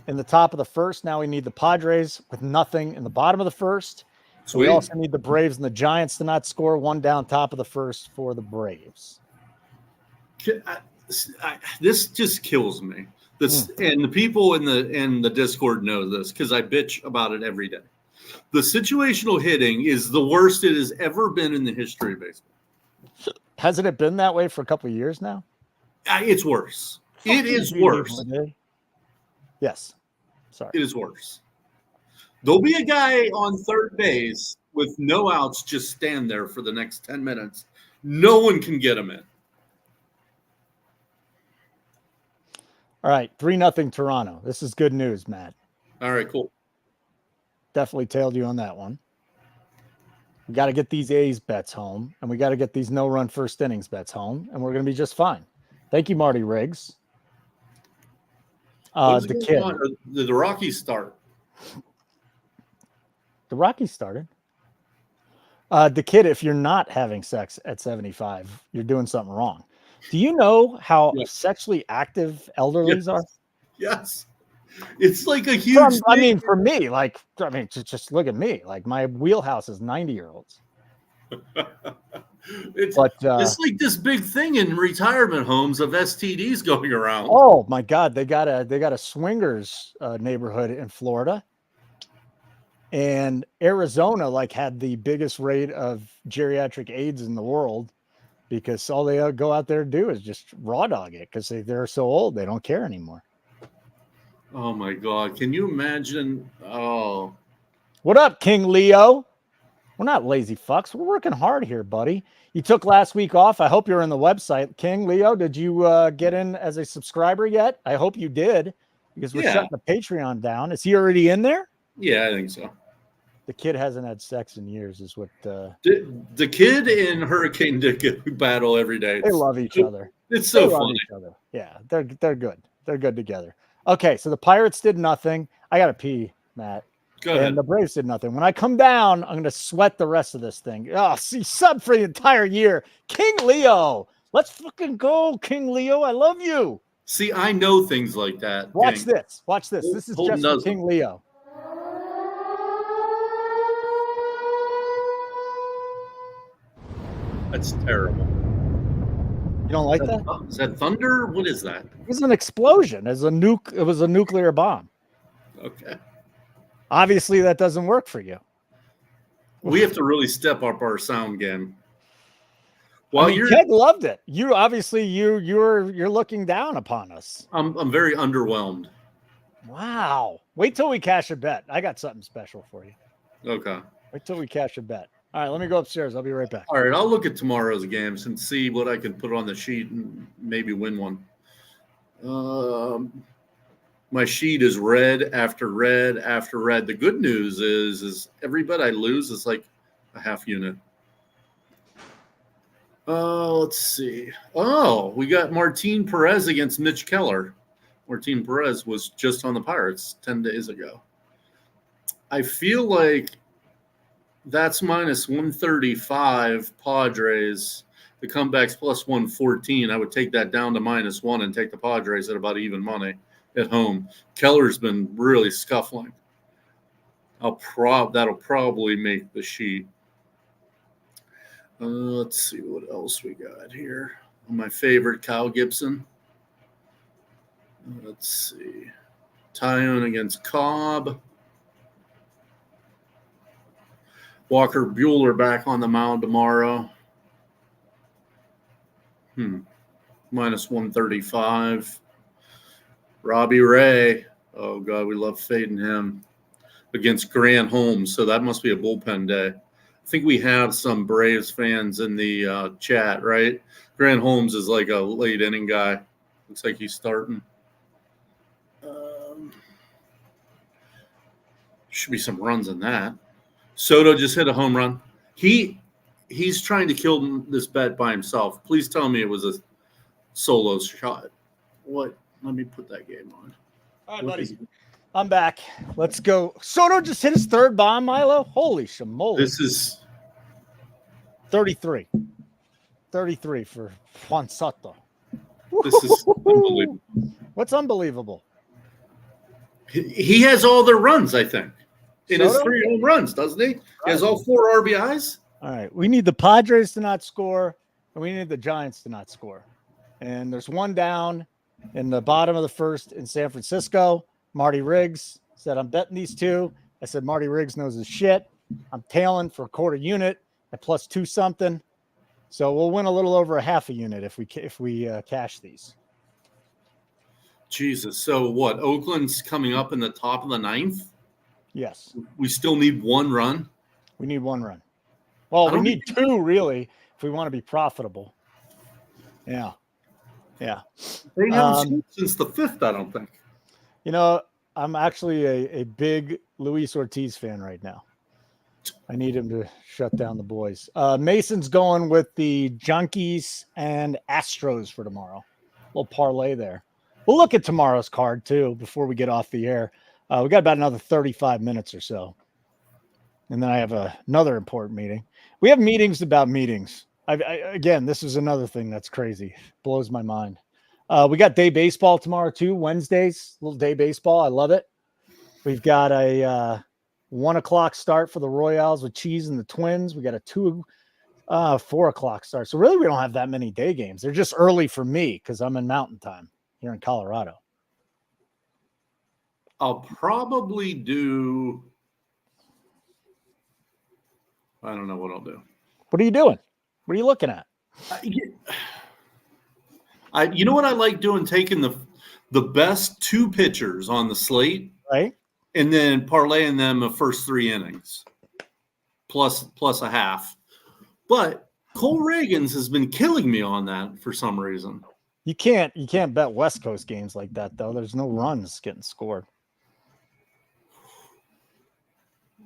in the top of the first. Now we need the Padres with nothing in the bottom of the first. So we also need the Braves and the Giants to not score. 1 down top of the first for the Braves. This just kills me. And the people in the Discord know this because I bitch about it every day. The situational hitting is the worst it has ever been in the history of baseball. Hasn't it been that way for a couple of years now? It's worse. It is worse. Yes. Sorry. It is worse. There'll be a guy on third base with no outs just stand there for the next 10 minutes. No one can get him in. All right. 3-0 Toronto. This is good news, Matt. All right, cool. Definitely tailed you on that one. We got to get these A's bets home, and we got to get these no-run first innings bets home, and we're going to be just fine. Thank you, Marty Riggs. The kid. Did the Rockies start? The Rockies started. The kid, if you're not having sex at 75, you're doing something wrong. Do you know how sexually active elderlies are? Yes. It's like a huge thing. For me, just look at me. Like my wheelhouse is 90-year-olds. It's like this big thing in retirement homes of STDs going around. Oh my God, they got a swingers neighborhood in Florida, and Arizona had the biggest rate of geriatric AIDS in the world because all they go out there to do is just raw dog it because they're so old they don't care anymore. Oh my God, can you imagine? Oh, what up, King Leo? We're not lazy fucks. We're working hard here, buddy. You took last week off. I hope you're in the website. King Leo, did you get in as a subscriber yet? I hope you did because we're shutting the Patreon down. Is he already in there? Yeah, I think so. The kid hasn't had sex in years is what the kid and Hurricane Dick battle every day. They love each other. It's so funny. Yeah, they're good. They're good together. Okay, so the Pirates did nothing. I got to pee, Matt. Go ahead. And the Braves did nothing. When I come down, I'm going to sweat the rest of this thing. Oh, see, sub for the entire year. King Leo. Let's fucking go, King Leo. I love you. See, I know things like that. Watch this. Watch this. This is just for King Leo. That's terrible. You don't like that? Is that thunder? What is that? It was an explosion. It was a nuclear bomb. Okay. Obviously, that doesn't work for you. We have to really step up our sound game. Ted loved it. You obviously you're looking down upon us. I'm very underwhelmed. Wow. Wait till we cash a bet. I got something special for you. Okay. Wait till we cash a bet. All right, let me go upstairs. I'll be right back. All right, I'll look at tomorrow's games and see what I can put on the sheet and maybe win one. My sheet is red after red after red. The good news is every bet I lose is like a half unit. Let's see. Oh, we got Martin Perez against Mitch Keller. Martin Perez was just on the Pirates 10 days ago. I feel like that's minus 135 Padres. The comeback's plus 114. I would take that down to -1 and take the Padres at about even money at home. Keller's been really scuffling. That'll probably make the sheet. Let's see what else we got here. My favorite, Kyle Gibson. Let's see. Tyone against Cobb. Walker Buehler back on the mound tomorrow. Minus 135. Robbie Ray. Oh, God, we love fading him. Against Grant Holmes. So that must be a bullpen day. I think we have some Braves fans in the chat, right? Grant Holmes is like a late inning guy. Looks like he's starting. Should be some runs in that. Soto just hit a home run. He's trying to kill this bet by himself. Please tell me it was a solo shot. What? Let me put that game on. All right, buddy. I'm back. Let's go. Soto just hit his third bomb, Milo. Holy shamoly. This is 33. 33 for Juan Soto. This is unbelievable. What's unbelievable? He has all their runs, I think. In Soto? his 3 home runs, doesn't he? Right. He has all 4 RBIs. All right. We need the Padres to not score, and we need the Giants to not score. And there's one down in the bottom of the first in San Francisco. Marty Riggs said, I'm betting these two. I said, Marty Riggs knows his shit. I'm tailing for a quarter unit at plus 2 something. So we'll win a little over a half a unit if we cash these. Jesus. So what? Oakland's coming up in the top of the 9th? Yes. We still need 1 run? We need 1 run. Well, we need 2 really if we want to be profitable. Yeah. Yeah. They haven't scored since the 5th, I don't think. You know, I'm actually a big Luis Ortiz fan right now. I need him to shut down the boys. Mason's going with the Junkies and Astros for tomorrow. A little parlay there. A We'll look at tomorrow's card too before we get off the air. We got about another 35 minutes or so. And then I have another important meeting. We have meetings about meetings. Again, this is another thing that's crazy. Blows my mind. We got day baseball tomorrow too. Wednesdays, little day baseball. I love it. We've got a 1 o'clock start for the Royals with Cheese and the Twins. We got a 4 o'clock start. So really, we don't have that many day games. They're just early for me because I'm in Mountain Time here in Colorado. I'll probably do. I don't know what I'll do. What are you doing? What are you looking at? You know what I like doing? Taking the best 2 pitchers on the slate, right, and then parlaying them the first 3 innings, plus a half. But Cole Reagans has been killing me on that for some reason. You can't bet West Coast games like that though. There's no runs getting scored.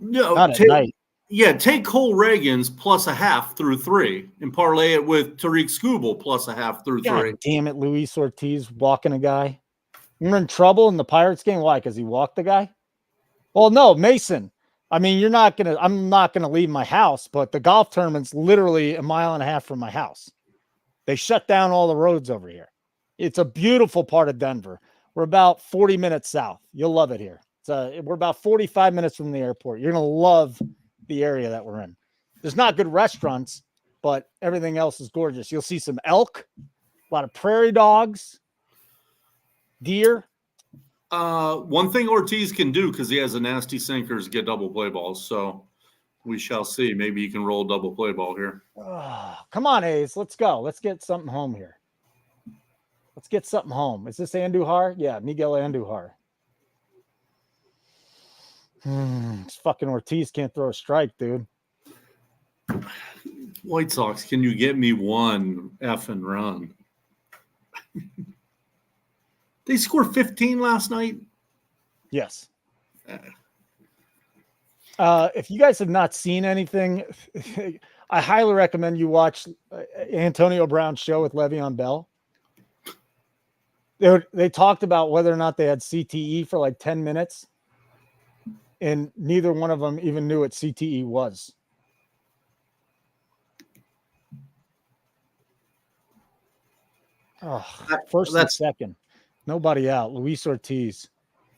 No, not at night. Yeah, take Cole Reagans plus a half through 3 and parlay it with Tariq Skubal plus a half through 3. God damn it, Luis Ortiz walking a guy. You're in trouble in the Pirates game. Why? Because he walked the guy? Well, no, Mason. I mean, I'm not gonna leave my house, but the golf tournament's literally 1.5 miles from my house. They shut down all the roads over here. It's a beautiful part of Denver. We're about 40 minutes south. You'll love it here. We're about 45 minutes from the airport. You're gonna love the area that we're in. There's not good restaurants, but everything else is gorgeous. You'll see some elk, a lot of prairie dogs, deer. One thing Ortiz can do, because he has a nasty sinker, is get double play balls. So we shall see. Maybe he can roll double play ball here. Oh, come on, A's. Let's go. Let's get something home here. Let's get something home. Is this Andujar? Yeah, Miguel Andujar. This fucking Ortiz can't throw a strike, dude. White Sox, can you get me one effing run? They scored 15 last night? Yes. If you guys have not seen anything, I highly recommend you watch Antonio Brown's show with Le'Veon Bell. They talked about whether or not they had CTE for like 10 minutes. And neither one of them even knew what CTE was. Oh, first and second. Nobody out. Luis Ortiz.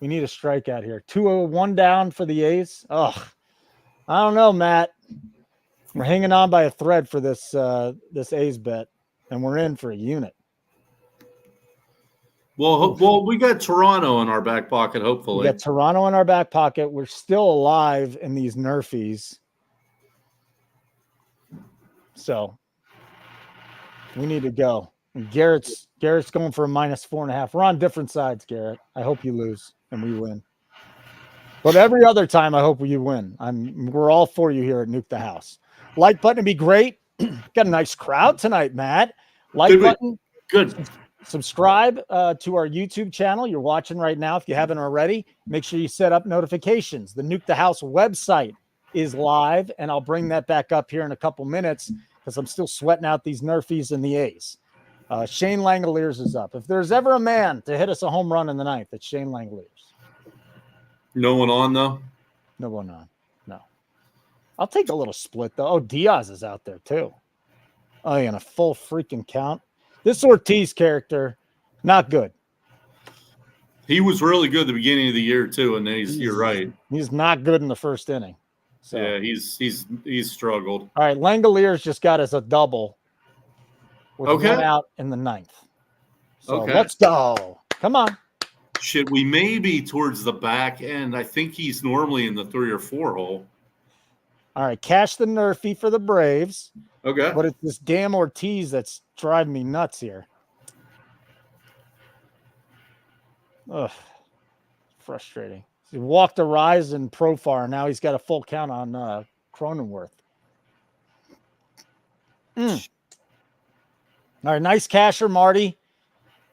We need a strikeout here. 2-1 down for the A's. Oh, I don't know, Matt. We're hanging on by a thread for this A's bet, and we're in for a unit. Well, we got Toronto in our back pocket, hopefully. We got Toronto in our back pocket. We're still alive in these nerfies. So we need to go. And Garrett's going for a -4.5. We're on different sides, Garrett. I hope you lose and we win. But every other time, I hope you win. We're all for you here at Nuke the House. Like button would be great. Got a nice crowd tonight, Matt. Like button. Good. Subscribe to our YouTube channel. You're watching right now. If you haven't already, make sure you set up notifications. The Nuke the House website is live, and I'll bring that back up here in a couple minutes because I'm still sweating out these Nerfies and the A's. Shane Langoliers is up. If there's ever a man to hit us a home run in the ninth, it's Shane Langoliers. No one on, though? No one on. No. I'll take a little split, though. Oh, Diaz is out there, too. Oh, yeah, and a full freaking count. This Ortiz character, not good. He was really good at the beginning of the year, too, and you're right. He's not good in the first inning. So. Yeah, he's struggled. All right, Langoliers just got us a double with one out in the ninth. So let's go. Come on. Shit, we may be towards the back end. I think he's normally in the 3 or 4 hole. All right, cash the Nerfy for the Braves. Okay. But it's this damn Ortiz that's driving me nuts here. Ugh. Frustrating. He walked a rise in Profar. Now he's got a full count on Cronenworth. All right, nice casher, Marty.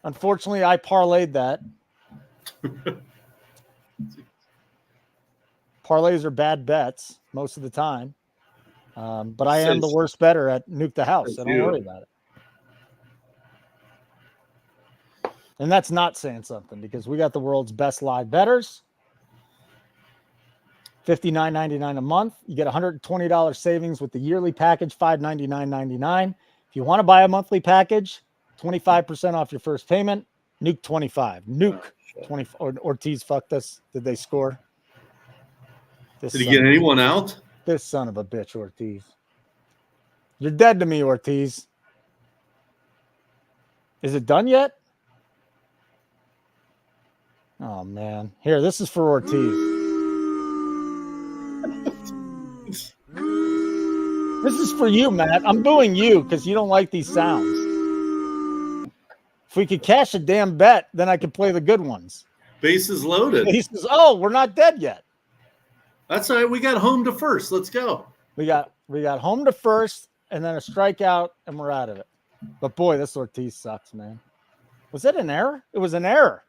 Unfortunately, I parlayed that. Parlays are bad bets most of the time. But I am the worst bettor at Nuke the House, so don't worry about it. And that's not saying something because we got the world's best live bettors. $59.99 a month. You get $120 savings with the yearly package, $599.99. If you want to buy a monthly package, 25% off your first payment. Nuke 25. Nuke 20. Ortiz fucked us. Did they score? Did he get anyone out? This son of a bitch, Ortiz. You're dead to me, Ortiz. Is it done yet? Oh, man. Here, this is for Ortiz. This is for you, Matt. I'm booing you because you don't like these sounds. If we could cash a damn bet, then I could play the good ones. Bases loaded. Bases. Oh, we're not dead yet. That's all right. We got home to first. Let's go. We got home to first and then a strikeout, and we're out of it. But boy, this Ortiz sucks, man. Was it an error? It was an error.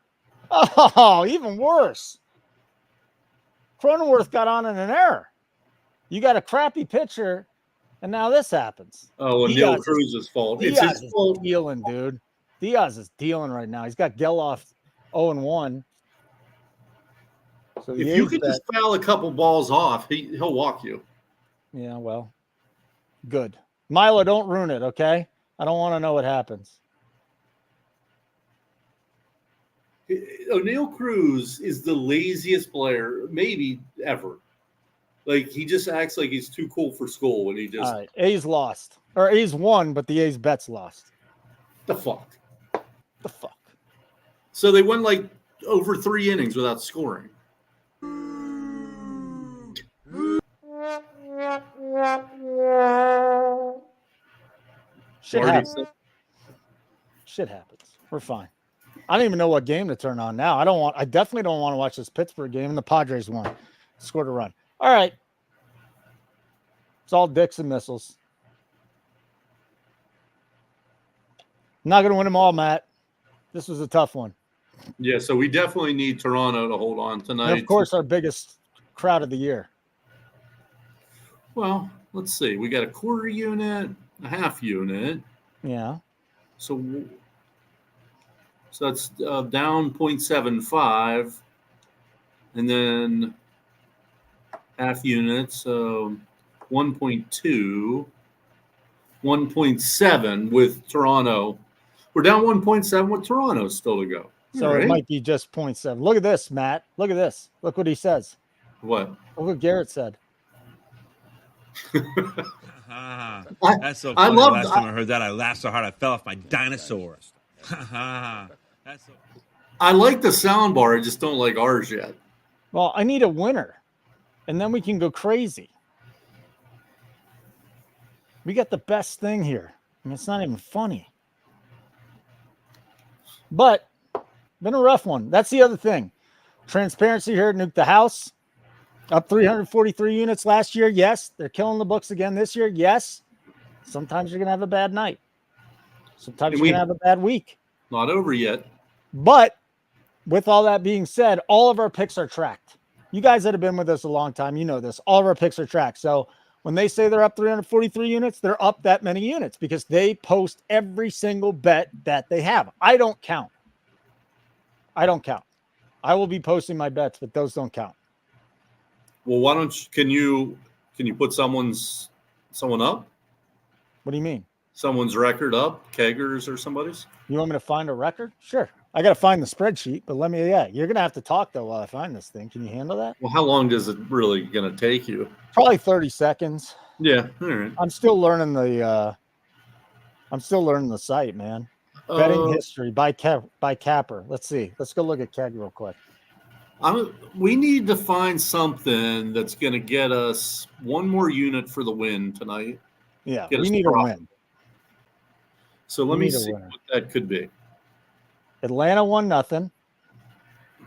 Oh, even worse. Cronenworth got on in an error. You got a crappy pitcher, and now this happens. Oh, and Neil Cruz's fault. It's his fault. Dealing, dude. Diaz is dealing right now. He's got Geloff 0-1. So if you could just foul a couple balls off, he'll walk you. Yeah, well, good. Milo, don't ruin it, okay? I don't want to know what happens. O'Neal Cruz is the laziest player maybe ever. Like, he just acts like he's too cool for school when he just... All right, A's lost. Or A's won, but the A's bets lost. The fuck? The fuck? So they won, like, over 3 innings without scoring. Shit happens. Shit happens. We're fine. I don't even know what game to turn on now. I definitely don't want to watch this Pittsburgh game, and the Padres won. Scored a run. All right. It's all Dickson missiles. Not going to win them all, Matt. This was a tough one. Yeah, so we definitely need Toronto to hold on tonight. And of course, our biggest crowd of the year. Well, let's see. We got a quarter unit, a half unit. Yeah. So that's down 0.75. And then half units, so 1.2, 1.7 with Toronto. We're down 1.7 with Toronto still to go. So It might be just 0.7. Look at this, Matt. Look at this. Look what he says. What? Look what Garrett said. That's so funny. Last time I heard that, I laughed so hard I fell off my dinosaur. That's so... I like the sound bar. I just don't like ours yet. Well, I need a winner, and then we can go crazy. We got the best thing here. I mean, it's not even funny. But been a rough one. That's the other thing. Transparency here at Nuke the House. Up 343 units last year. Yes. They're killing the books again this year. Yes. Sometimes you're going to have a bad night. Sometimes you're going to have a bad week. Not over yet. But with all that being said, all of our picks are tracked. You guys that have been with us a long time, you know this. All of our picks are tracked. So when they say they're up 343 units, they're up that many units because they post every single bet that they have. I don't count. I will be posting my bets, but those don't count. Well, why don't you, can you put someone up? What do you mean? Someone's record up, Keggers or somebody's? You want me to find a record? Sure. I got to find the spreadsheet, but you're going to have to talk though while I find this thing. Can you handle that? Well, how long is it really going to take you? Probably 30 seconds. Yeah. All right. I'm still learning the site, man. Betting history by Capper. Let's see. Let's go look at Keg real quick. We need to find something that's going to get us one more unit for the win tonight. Yeah, we need a win. So let me see what that could be. Atlanta 1-0.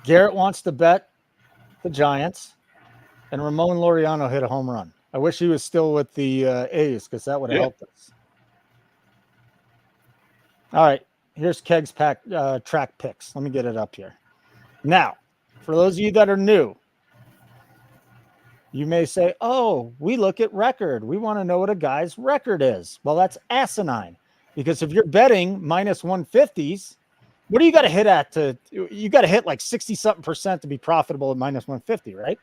Garrett wants to bet the Giants, and Ramon Laureano hit a home run. I wish he was still with the A's because that would have helped us. All right, here's Keg's track picks. Let me get it up here. Now, for those of you that are new, you may say, oh, we look at record. We want to know what a guy's record is. Well, that's asinine because if you're betting minus 150s, What do you got to hit at you got to hit like 60-something% to be profitable at minus 150, right?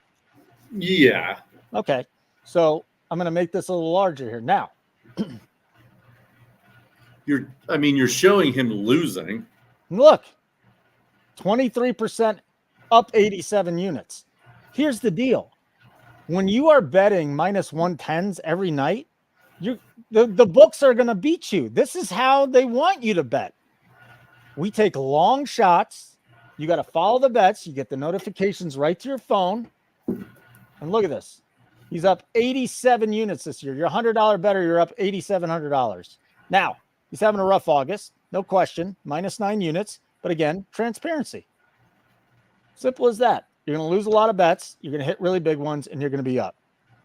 Yeah. Okay. So I'm going to make this a little larger here. Now, you're showing him losing. Look, 23% up 87 units. Here's the deal. When you are betting minus 110s every night, the books are going to beat you. This is how they want you to bet. We take long shots. You got to follow the bets. You get the notifications right to your phone. And look at this. He's up 87 units this year. You're $100 better. You're up $8,700. Now, he's having a rough August. No question. Minus 9 units. But again, transparency. Simple as that. You're going to lose a lot of bets. You're going to hit really big ones, and you're going to be up.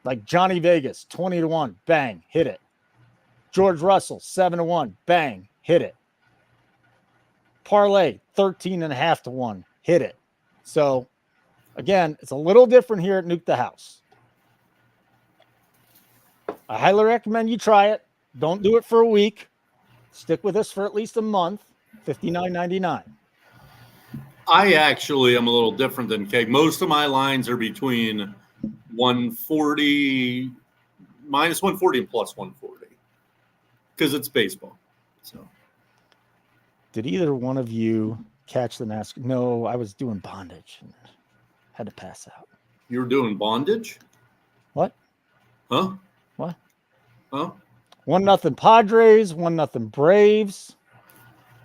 Like Johnny Vegas, 20-1. Bang. Hit it. George Russell, 7-1. Bang. Hit it. Parlay, 13.5-1. Hit it. So, again, it's a little different here at Nuke the House. I highly recommend you try it. Don't do it for a week. Stick with us for at least a month. $59.99. I actually am a little different than Keg. Most of my lines are between 140, minus 140 and plus 140 because it's baseball. So, did either one of you catch the NASCAR? No, I was doing bondage and had to pass out. You were doing bondage? What? Huh? What? Huh? 1-0 Padres, 1-0 Braves,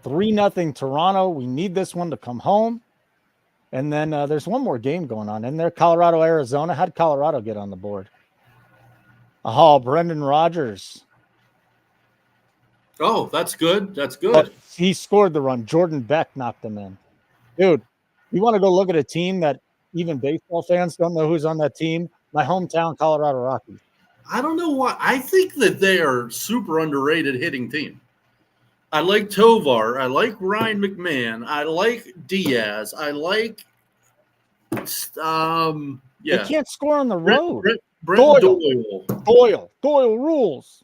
3-0 Toronto. We need this one to come home. And then there's one more game going on in there. Colorado, Arizona. How did Colorado get on the board? Oh, Brendan Rodgers. Oh, that's good. That's good. But he scored the run. Jordan Beck knocked him in. Dude, you want to go look at a team that even baseball fans don't know who's on that team? My hometown, Colorado Rockies. I don't know why. I think that they are super underrated hitting team. I like Tovar. I like Ryan McMahon. I like Diaz. I like, yeah. They can't score on the road. Brent Doyle rules.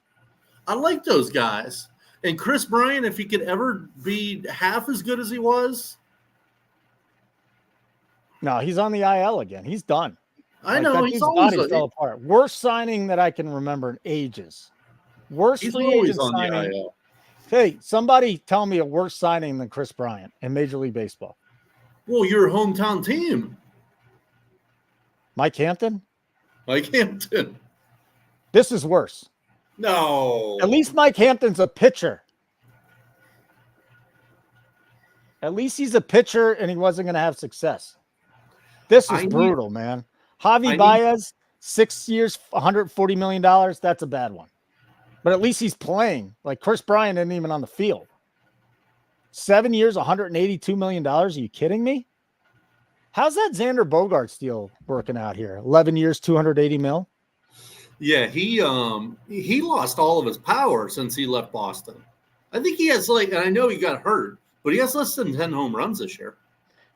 I like those guys. And Chris Bryant, if he could ever be half as good as he was. No, he's on the IL again. He's done. I know. He's always fell apart. Worst signing that I can remember in ages. Worst free agent signing. Hey, somebody tell me a worse signing than Chris Bryant in Major League Baseball. Well, your hometown team. Mike Hampton? Mike Hampton. This is worse. No. At least Mike Hampton's a pitcher. At least he's a pitcher and he wasn't going to have success. This is brutal, man. Javi Baez, 6 years, $140 million. That's a bad one. But at least he's playing. Like Chris Bryant isn't even on the field. 7 years, $182 million. Are you kidding me? How's that Xander Bogaerts deal working out here? 11 years, $280 million. Yeah, he lost all of his power since he left Boston. I think he has and I know he got hurt, but he has less than 10 home runs this year.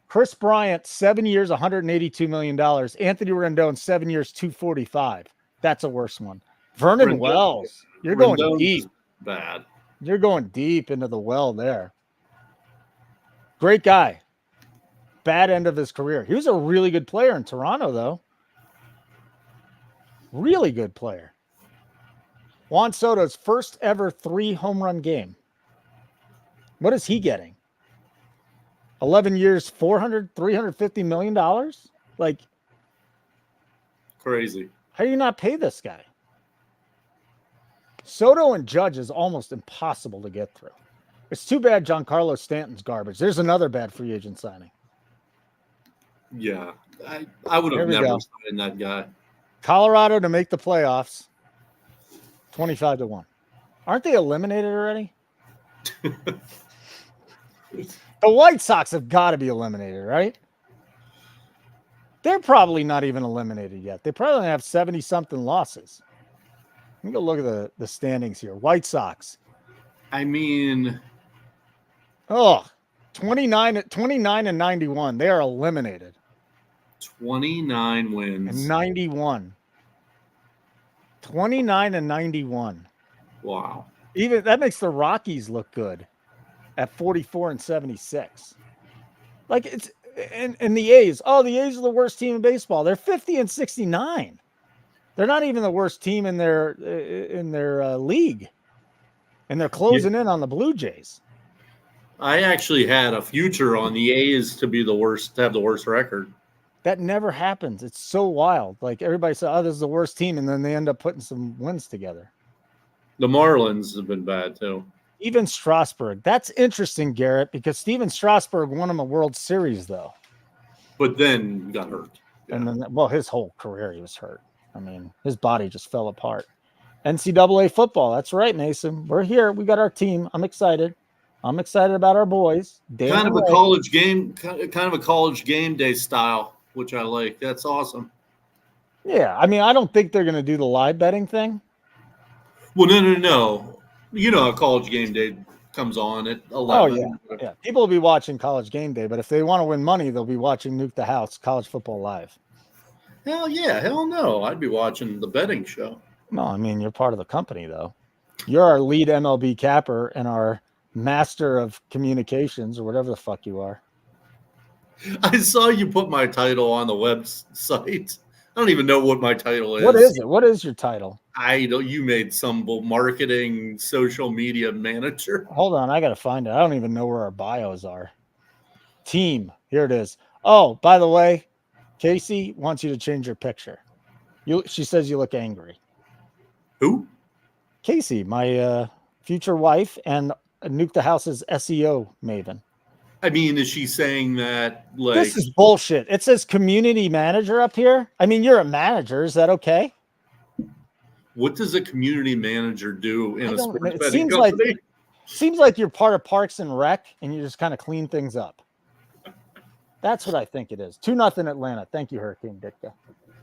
Chris Bryant, 7 years, $182 million. Anthony Rendon, 7 years, $245. That's a worse one. Vernon Wells. You're going deep. Bad. You're going deep into the well there. Great guy. Bad end of his career. He was a really good player in Toronto, though. Really good player. Juan Soto's first ever 3 home run game. What is he getting? 11 years, $350 million? Like, crazy. How do you not pay this guy? Soto and Judge is almost impossible to get through. It's too bad Giancarlo Stanton's garbage. There's another bad free agent signing. Yeah, I would have never signed that guy. Colorado to make the playoffs, 25-1. Aren't they eliminated already? The White Sox have got to be eliminated, right? They're probably not even eliminated yet. They probably have 70-something losses. Let me go look at the standings here. White Sox. I mean, 29 and 91. They are eliminated. 29 wins. And 91. 29 and 91. Wow. Even that makes the Rockies look good. at 44-76. Like it's and the A's. Oh, the A's are the worst team in baseball. They're 50-69. They're not even the worst team in their league, and they're closing in on the Blue Jays. I actually had a future on the A's to be the worst, to have the worst record. That never happens. It's so wild. Like everybody said, oh, this is the worst team, and then they end up putting some wins together. The Marlins have been bad too. Even Strasburg. That's interesting, Garrett, because Steven Strasburg won him a World Series, though. But then got hurt. Yeah. And then, well, his whole career he was hurt. I mean, his body just fell apart. NCAA football. That's right, Mason. We're here. We got our team. I'm excited. I'm excited about our boys. Kind of a college game day style, which I like. That's awesome. Yeah, I mean, I don't think they're going to do the live betting thing. Well, no. You know, a college game day comes on at 11. Oh, yeah. People will be watching college game day, but if they want to win money, they'll be watching Nuke the House, college football live. Hell yeah. Hell no. I'd be watching the betting show. No, I mean, you're part of the company, though. You're our lead MLB capper and our master of communications, or whatever the fuck you are. I saw you put my title on the website. I don't even know what my title is. What is it? What is your title? You made some marketing social media manager. Hold on, I gotta find it. I don't even know where our bios are. Team, here it is. Oh, by the way, Casey wants you to change your picture. She says you look angry. Who? Casey, my future wife and Nuke the House's SEO maven. I mean, is she saying that like this is bullshit? It says community manager up here. I mean, you're a manager. Is that okay? What does a community manager do in a sports betting company? Seems like you're part of Parks and Rec, and you just kind of clean things up. That's what I think it is. 2-0 Atlanta. Thank you, Hurricane Ditka.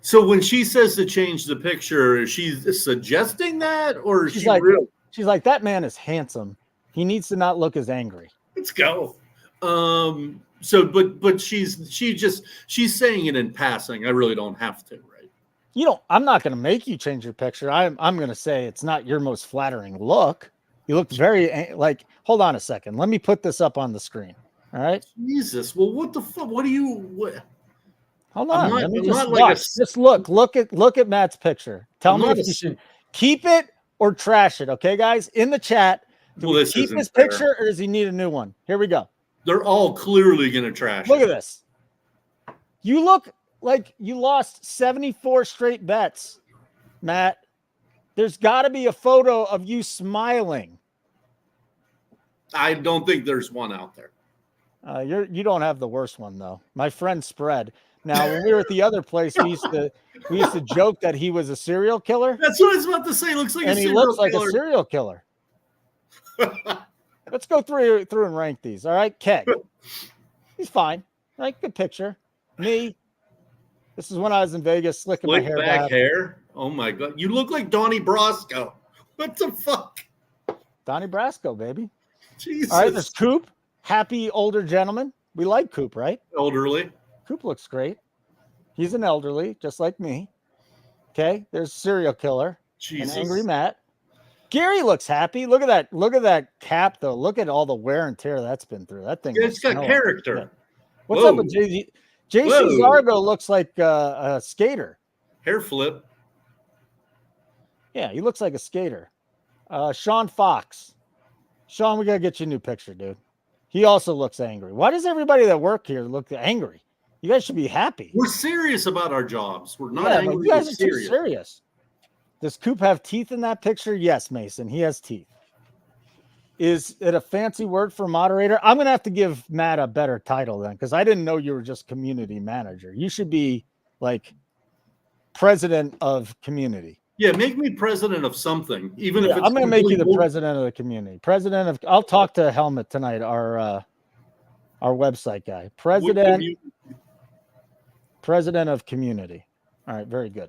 So when she says to change the picture, is she suggesting that, or is she's she like, real? She's like, that man is handsome. He needs to not look as angry. Let's go. So, but she's saying it in passing. I really don't have to, right? You know, I'm not going to make you change your picture. I'm going to say it's not your most flattering look. You look very like, hold on a second. Let me put this up on the screen. All right. Jesus. Well, what the fuck? What do you, what? Hold on. Let me just watch. Just look at Matt's picture. Tell me if you should keep it or trash it. Okay, guys, in the chat. Do we keep his picture or does he need a new one? Here we go. They're all clearly going to trash it. Look at this. You look like you lost 74 straight bets, Matt. There's got to be a photo of you smiling. I don't think there's one out there. You don't have the worst one though. My friend Spread. Now, when we were at the other place, we used to joke that he was a serial killer. That's what I was about to say. Looks like and a he looks like a serial killer. Let's go through and rank these. All right, Keg. He's fine. Right, good picture. Me. This is when I was in Vegas, slicking my hair back. Hair. Oh my god, you look like Donnie Brasco. What the fuck? Donnie Brasco, baby. Jesus. All right, there's Coop. Happy older gentleman. We like Coop, right? Elderly. Coop looks great. He's an elderly, just like me. Okay, there's serial killer. Jesus. And Angry Matt. Gary looks happy. Look at that. Look at that cap, though. Look at all the wear and tear that's been through. That thing. It's got character. What's up with JC? JC Zargo looks like a skater. Hair flip. Yeah, he looks like a skater. Sean Fox. Sean, we got to get you a new picture, dude. He also looks angry. Why does everybody that work here look angry? You guys should be happy. We're serious about our jobs. We're not angry. You guys are too serious. Does Coop have teeth in that picture? Yes, Mason. He has teeth. Is it a fancy word for moderator? I'm going to have to give Matt a better title then, because I didn't know you were just community manager. You should be like president of community. Yeah, make me president of something, even if it's I'm going to make you the president of the community. President of. I'll talk to Helmet tonight, our website guy. President of community. All right, very good.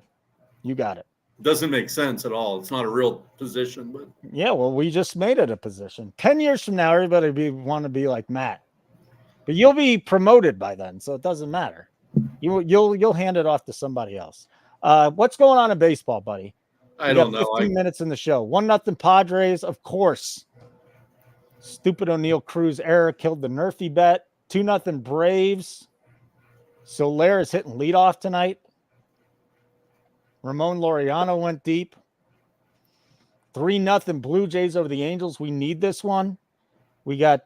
You got it. Doesn't make sense at all. It's not a real position, but yeah, well, we just made it a position. 10 years from now, everybody want to be like Matt, but you'll be promoted by then, so it doesn't matter. You'll hand it off to somebody else. What's going on in baseball, buddy? I don't know. 15 minutes in the show. 1-0 Padres, of course. Stupid O'Neill Cruz error killed the Nerfy bet. 2-0 Braves. Soler is hitting leadoff tonight. Ramon Laureano went deep. 3-0 Blue Jays over the Angels. We need this one. We got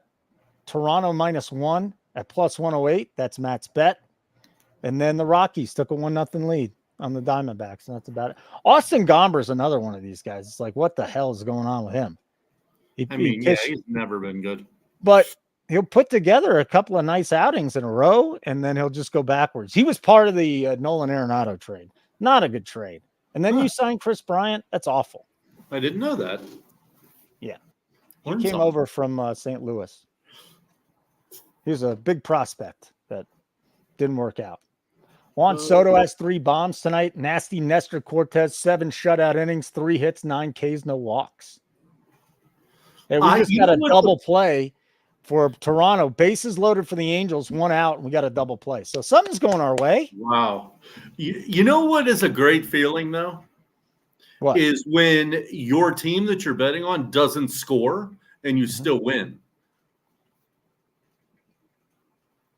Toronto -1 at +108. That's Matt's bet. And then the Rockies took a 1-0 lead on the Diamondbacks. And that's about it. Austin Gomber is another one of these guys. It's like, what the hell is going on with him? He's never been good. But he'll put together a couple of nice outings in a row, and then he'll just go backwards. He was part of the Nolan Arenado trade. Not a good trade. And then you signed Chris Bryant. That's awful. I didn't know that. Yeah. He came over from St. Louis. He was a big prospect that didn't work out. Juan Soto has 3 bombs tonight. Nasty Nestor Cortez, 7 shutout innings, 3 hits, 9 Ks, no walks. Hey, we just got a double play for Toronto. Bases loaded for the Angels, 1 out, and we got a double play. So something's going our way. Wow. You know what is a great feeling, though? What? Is when your team that you're betting on doesn't score and you still win.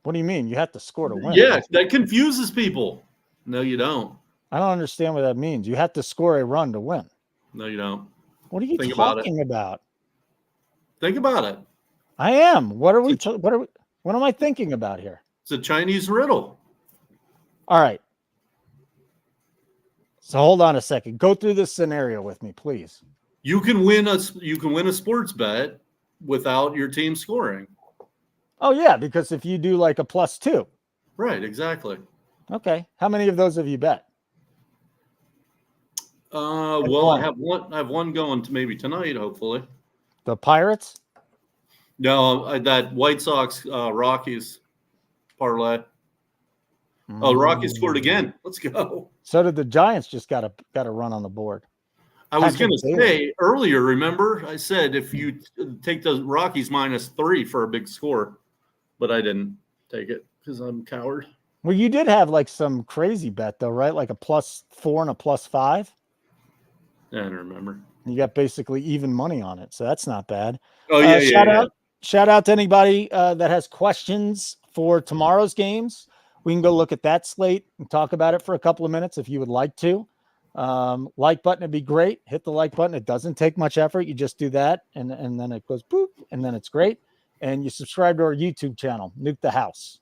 What do you mean? You have to score to win. Yeah, that confuses people. No, you don't. I don't understand what that means. You have to score a run to win. No, you don't. What are you talking about? Think about it. I am. What am I thinking about here? It's a Chinese riddle. All right. So hold on a second. Go through this scenario with me, please. You can win a sports bet without your team scoring. Oh yeah, because if you do like a +2. Right, exactly. Okay. How many of those have you bet? Well, I have one going to maybe tonight, hopefully. The Pirates? No, that White Sox Rockies parlay. Oh, the Rockies scored again. Let's go. So did the Giants. Just got a run on the board. I was going to say earlier, remember, I said if you take the Rockies -3 for a big score, but I didn't take it because I'm a coward. Well, you did have like some crazy bet though, right? Like a +4 and a +5. I don't remember. You got basically even money on it, so that's not bad. Oh yeah, Shout out to anybody that has questions for tomorrow's games. We can go look at that slate and talk about it for a couple of minutes if you would like to. Like button would be great. Hit the like button. It doesn't take much effort. You just do that, and then it goes boop, and then it's great. And you subscribe to our YouTube channel, Nuke the House.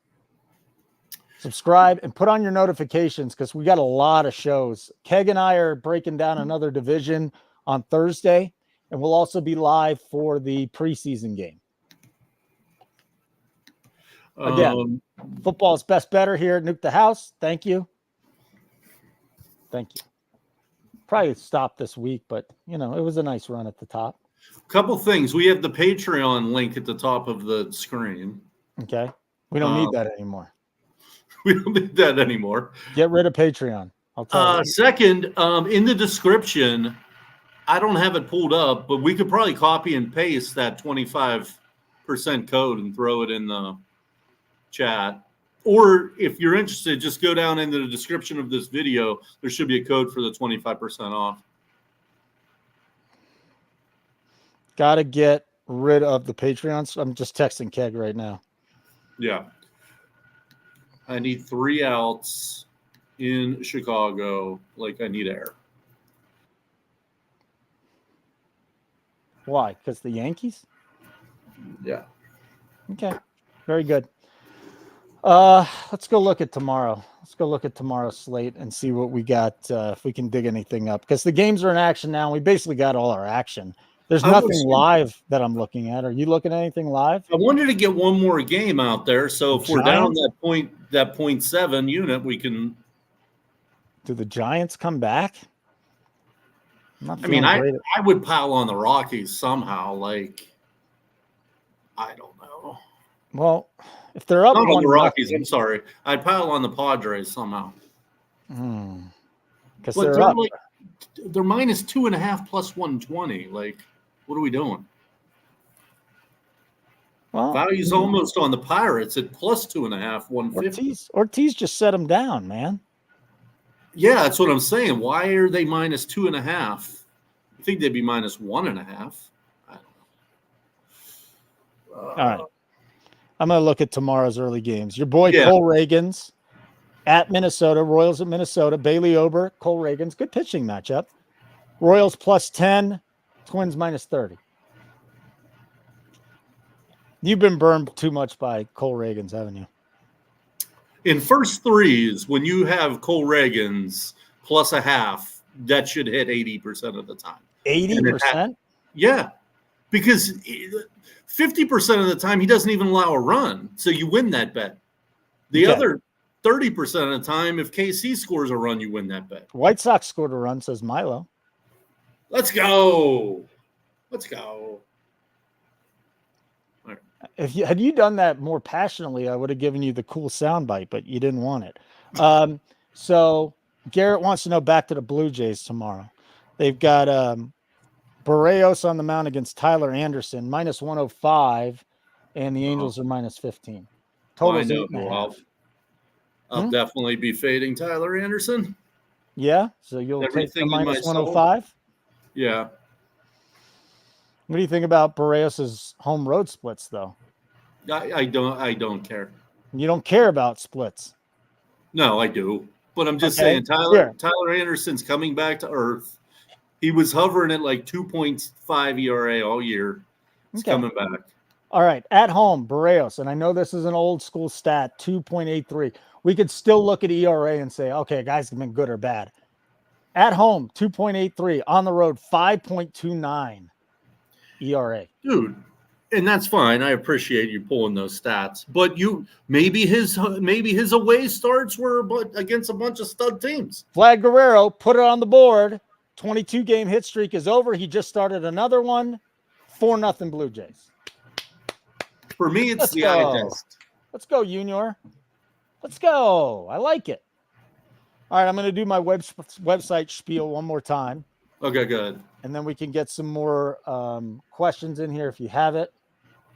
Subscribe and put on your notifications because we got a lot of shows. Keg and I are breaking down another division on Thursday, and we'll also be live for the preseason game. Again, football's best better here at Nuke the House. Thank you. Thank you. Probably stopped this week, but, it was a nice run at the top. Couple things. We have the Patreon link at the top of the screen. Okay. We don't need that anymore. We don't need that anymore. Get rid of Patreon. I'll tell you. Second, in the description, I don't have it pulled up, but we could probably copy and paste that 25% code and throw it in the chat. Or if you're interested, just go down into the description of this video. There should be a code for the 25% off. Got to get rid of the Patreons. I'm just texting Keg right now. Yeah. I need 3 outs in Chicago. Like I need air. Why? Because the Yankees? Yeah. Okay. Very good. Let's go look at tomorrow. Let's go look at tomorrow's slate and see what we got, if we can dig anything up. Because the games are in action now. We basically got all our action. There's nothing live that I'm looking at. Are you looking at anything live? I wanted to get one more game out there. So if we're down that 0.7 unit, we can. Do the Giants come back? I would pile on the Rockies somehow. Like, I don't know. Well, if they're up not on the Rockies, I'm sorry. I'd pile on the Padres somehow. Because they're up. They're -2.5 plus 120. Like, what are we doing? Well, value's almost on the Pirates at +2.5, 150. Ortiz just set them down, man. Yeah, that's what I'm saying. Why are they -2.5? I think they'd be -1.5. I don't know. All right. I'm going to look at tomorrow's early games. Your boy Cole Reagans at Minnesota, Royals at Minnesota, Bailey Ober, Cole Reagans, good pitching matchup. Royals +10, Twins -30. You've been burned too much by Cole Reagans, haven't you? In first threes, when you have Cole Reagans plus a half, that should hit 80% of the time. 80%? Yeah, because 50% of the time he doesn't even allow a run, so you win that bet. The other 30% of the time, if KC scores a run, you win that bet. White Sox scored a run, says Milo. Let's go. Let's go. Right. Had you done that more passionately, I would have given you the cool soundbite, but you didn't want it. So Garrett wants to know back to the Blue Jays tomorrow. They've got Barrios on the mound against Tyler Anderson, -105, and the Angels are -15. Total's 8.5. I'll definitely be fading Tyler Anderson. Yeah, so you'll Everything take the -105. Yeah. What do you think about Barrios' home road splits, though? I don't care. You don't care about splits? No, I do. But I'm just saying, Tyler Anderson's coming back to earth. He was hovering at like 2.5 ERA all year. He's coming back. All right. At home, Barrios, and I know this is an old school stat, 2.83. We could still look at ERA and say, okay, guys have been good or bad. At home, 2.83. On the road, 5.29 ERA. Dude, and that's fine. I appreciate you pulling those stats. But maybe his away starts were against a bunch of stud teams. Vlad Guerrero put it on the board. 22-game hit streak is over. He just started another one. 4-0 Blue Jays. For me, it's the eye test. Let's go, Junior. Let's go. I like it. All right, I'm going to do my website spiel one more time. Okay, good. And then we can get some more questions in here if you have it.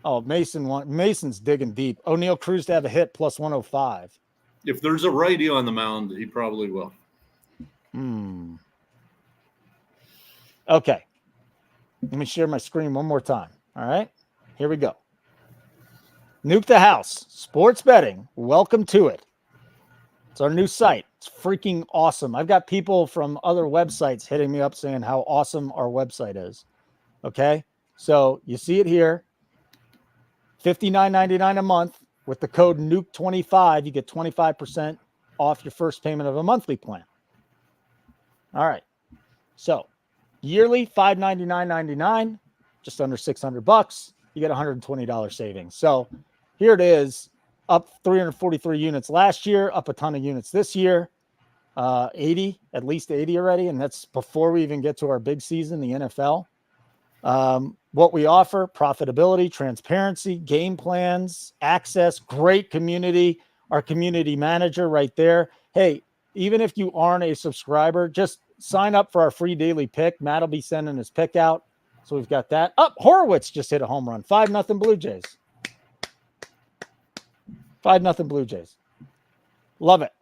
Oh, Mason's digging deep. O'Neal Cruz to have a hit +105. If there's a righty on the mound, he probably will. Okay. Let me share my screen one more time. All right. Here we go. Nuke the House. Sports betting. Welcome to it. It's our new site. It's freaking awesome. I've got people from other websites hitting me up saying how awesome our website is. Okay. So you see it here. $59.99 a month with the code NUKE25. You get 25% off your first payment of a monthly plan. All right. So yearly $599.99, just under $600. You get $120 savings. So here it is, up 343 units last year, up a ton of units this year, at least 80 already, and that's before we even get to our big season, the NFL. What we offer: profitability, transparency, game plans, access, great community. Our community manager right there. Hey, even if you aren't a subscriber, just sign up for our free daily pick. Matt will be sending his pick out. So we've got that. Horowitz just hit a home run. 5-0 Blue Jays. 5-0 Blue Jays. Love it.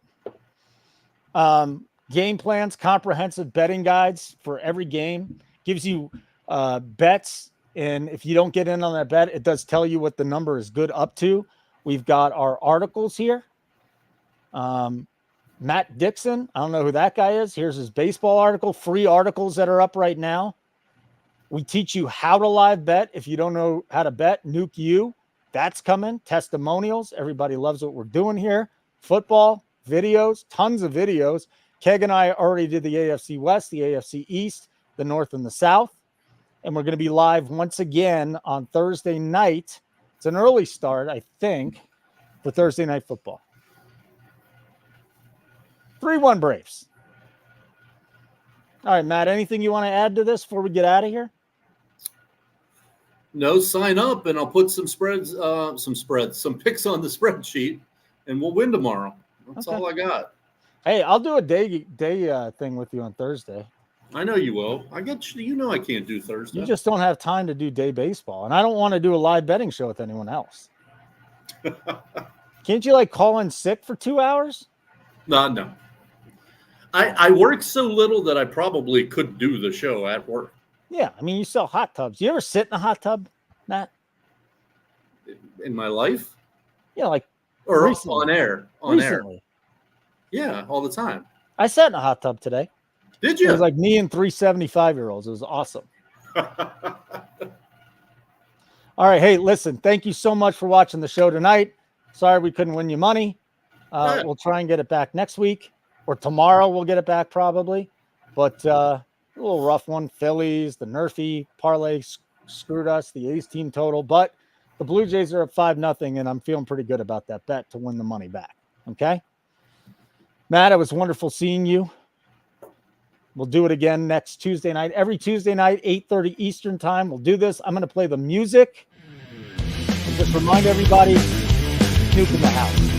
Game plans, comprehensive betting guides for every game. Gives you bets. And if you don't get in on that bet, it does tell you what the number is good up to. We've got our articles here. Matt Dickson, I don't know who that guy is. Here's his baseball article. Free articles that are up right now. We teach you how to live bet. If you don't know how to bet, Nuke You. That's coming. Testimonials. Everybody loves what we're doing here. Football, videos, tons of videos. Keg and I already did the AFC West, the AFC East, the North and the South. And we're going to be live once again on Thursday night. It's an early start, I think, for Thursday Night Football. 3-1 Braves. All right, Matt, anything you want to add to this before we get out of here? No, sign up, and I'll put some picks on the spreadsheet, and we'll win tomorrow. That's all I got. Hey, I'll do a day thing with you on Thursday. I know you will. I get you. You know I can't do Thursday. You just don't have time to do day baseball, and I don't want to do a live betting show with anyone else. Can't you call in sick for 2 hours? No. I work so little that I probably could do the show at work. Yeah, I mean, you sell hot tubs. You ever sit in a hot tub, Matt? In my life? Yeah, like or recently. on air. Recently. Yeah, all the time. I sat in a hot tub today. Did you? It was like me and 3 75-year-olds. It was awesome. All right. Hey, listen, thank you so much for watching the show tonight. Sorry we couldn't win you money. We'll try and get it back next week, or tomorrow we'll get it back probably. But a little rough one. Phillies, the Nerfy parlay screwed us, the A's team total. But the Blue Jays are up 5-0, and I'm feeling pretty good about that bet to win the money back. Okay? Matt, it was wonderful seeing you. We'll do it again next Tuesday night. Every Tuesday night, 8:30 Eastern time. We'll do this. I'm going to play the music. And just remind everybody, Nuke the House.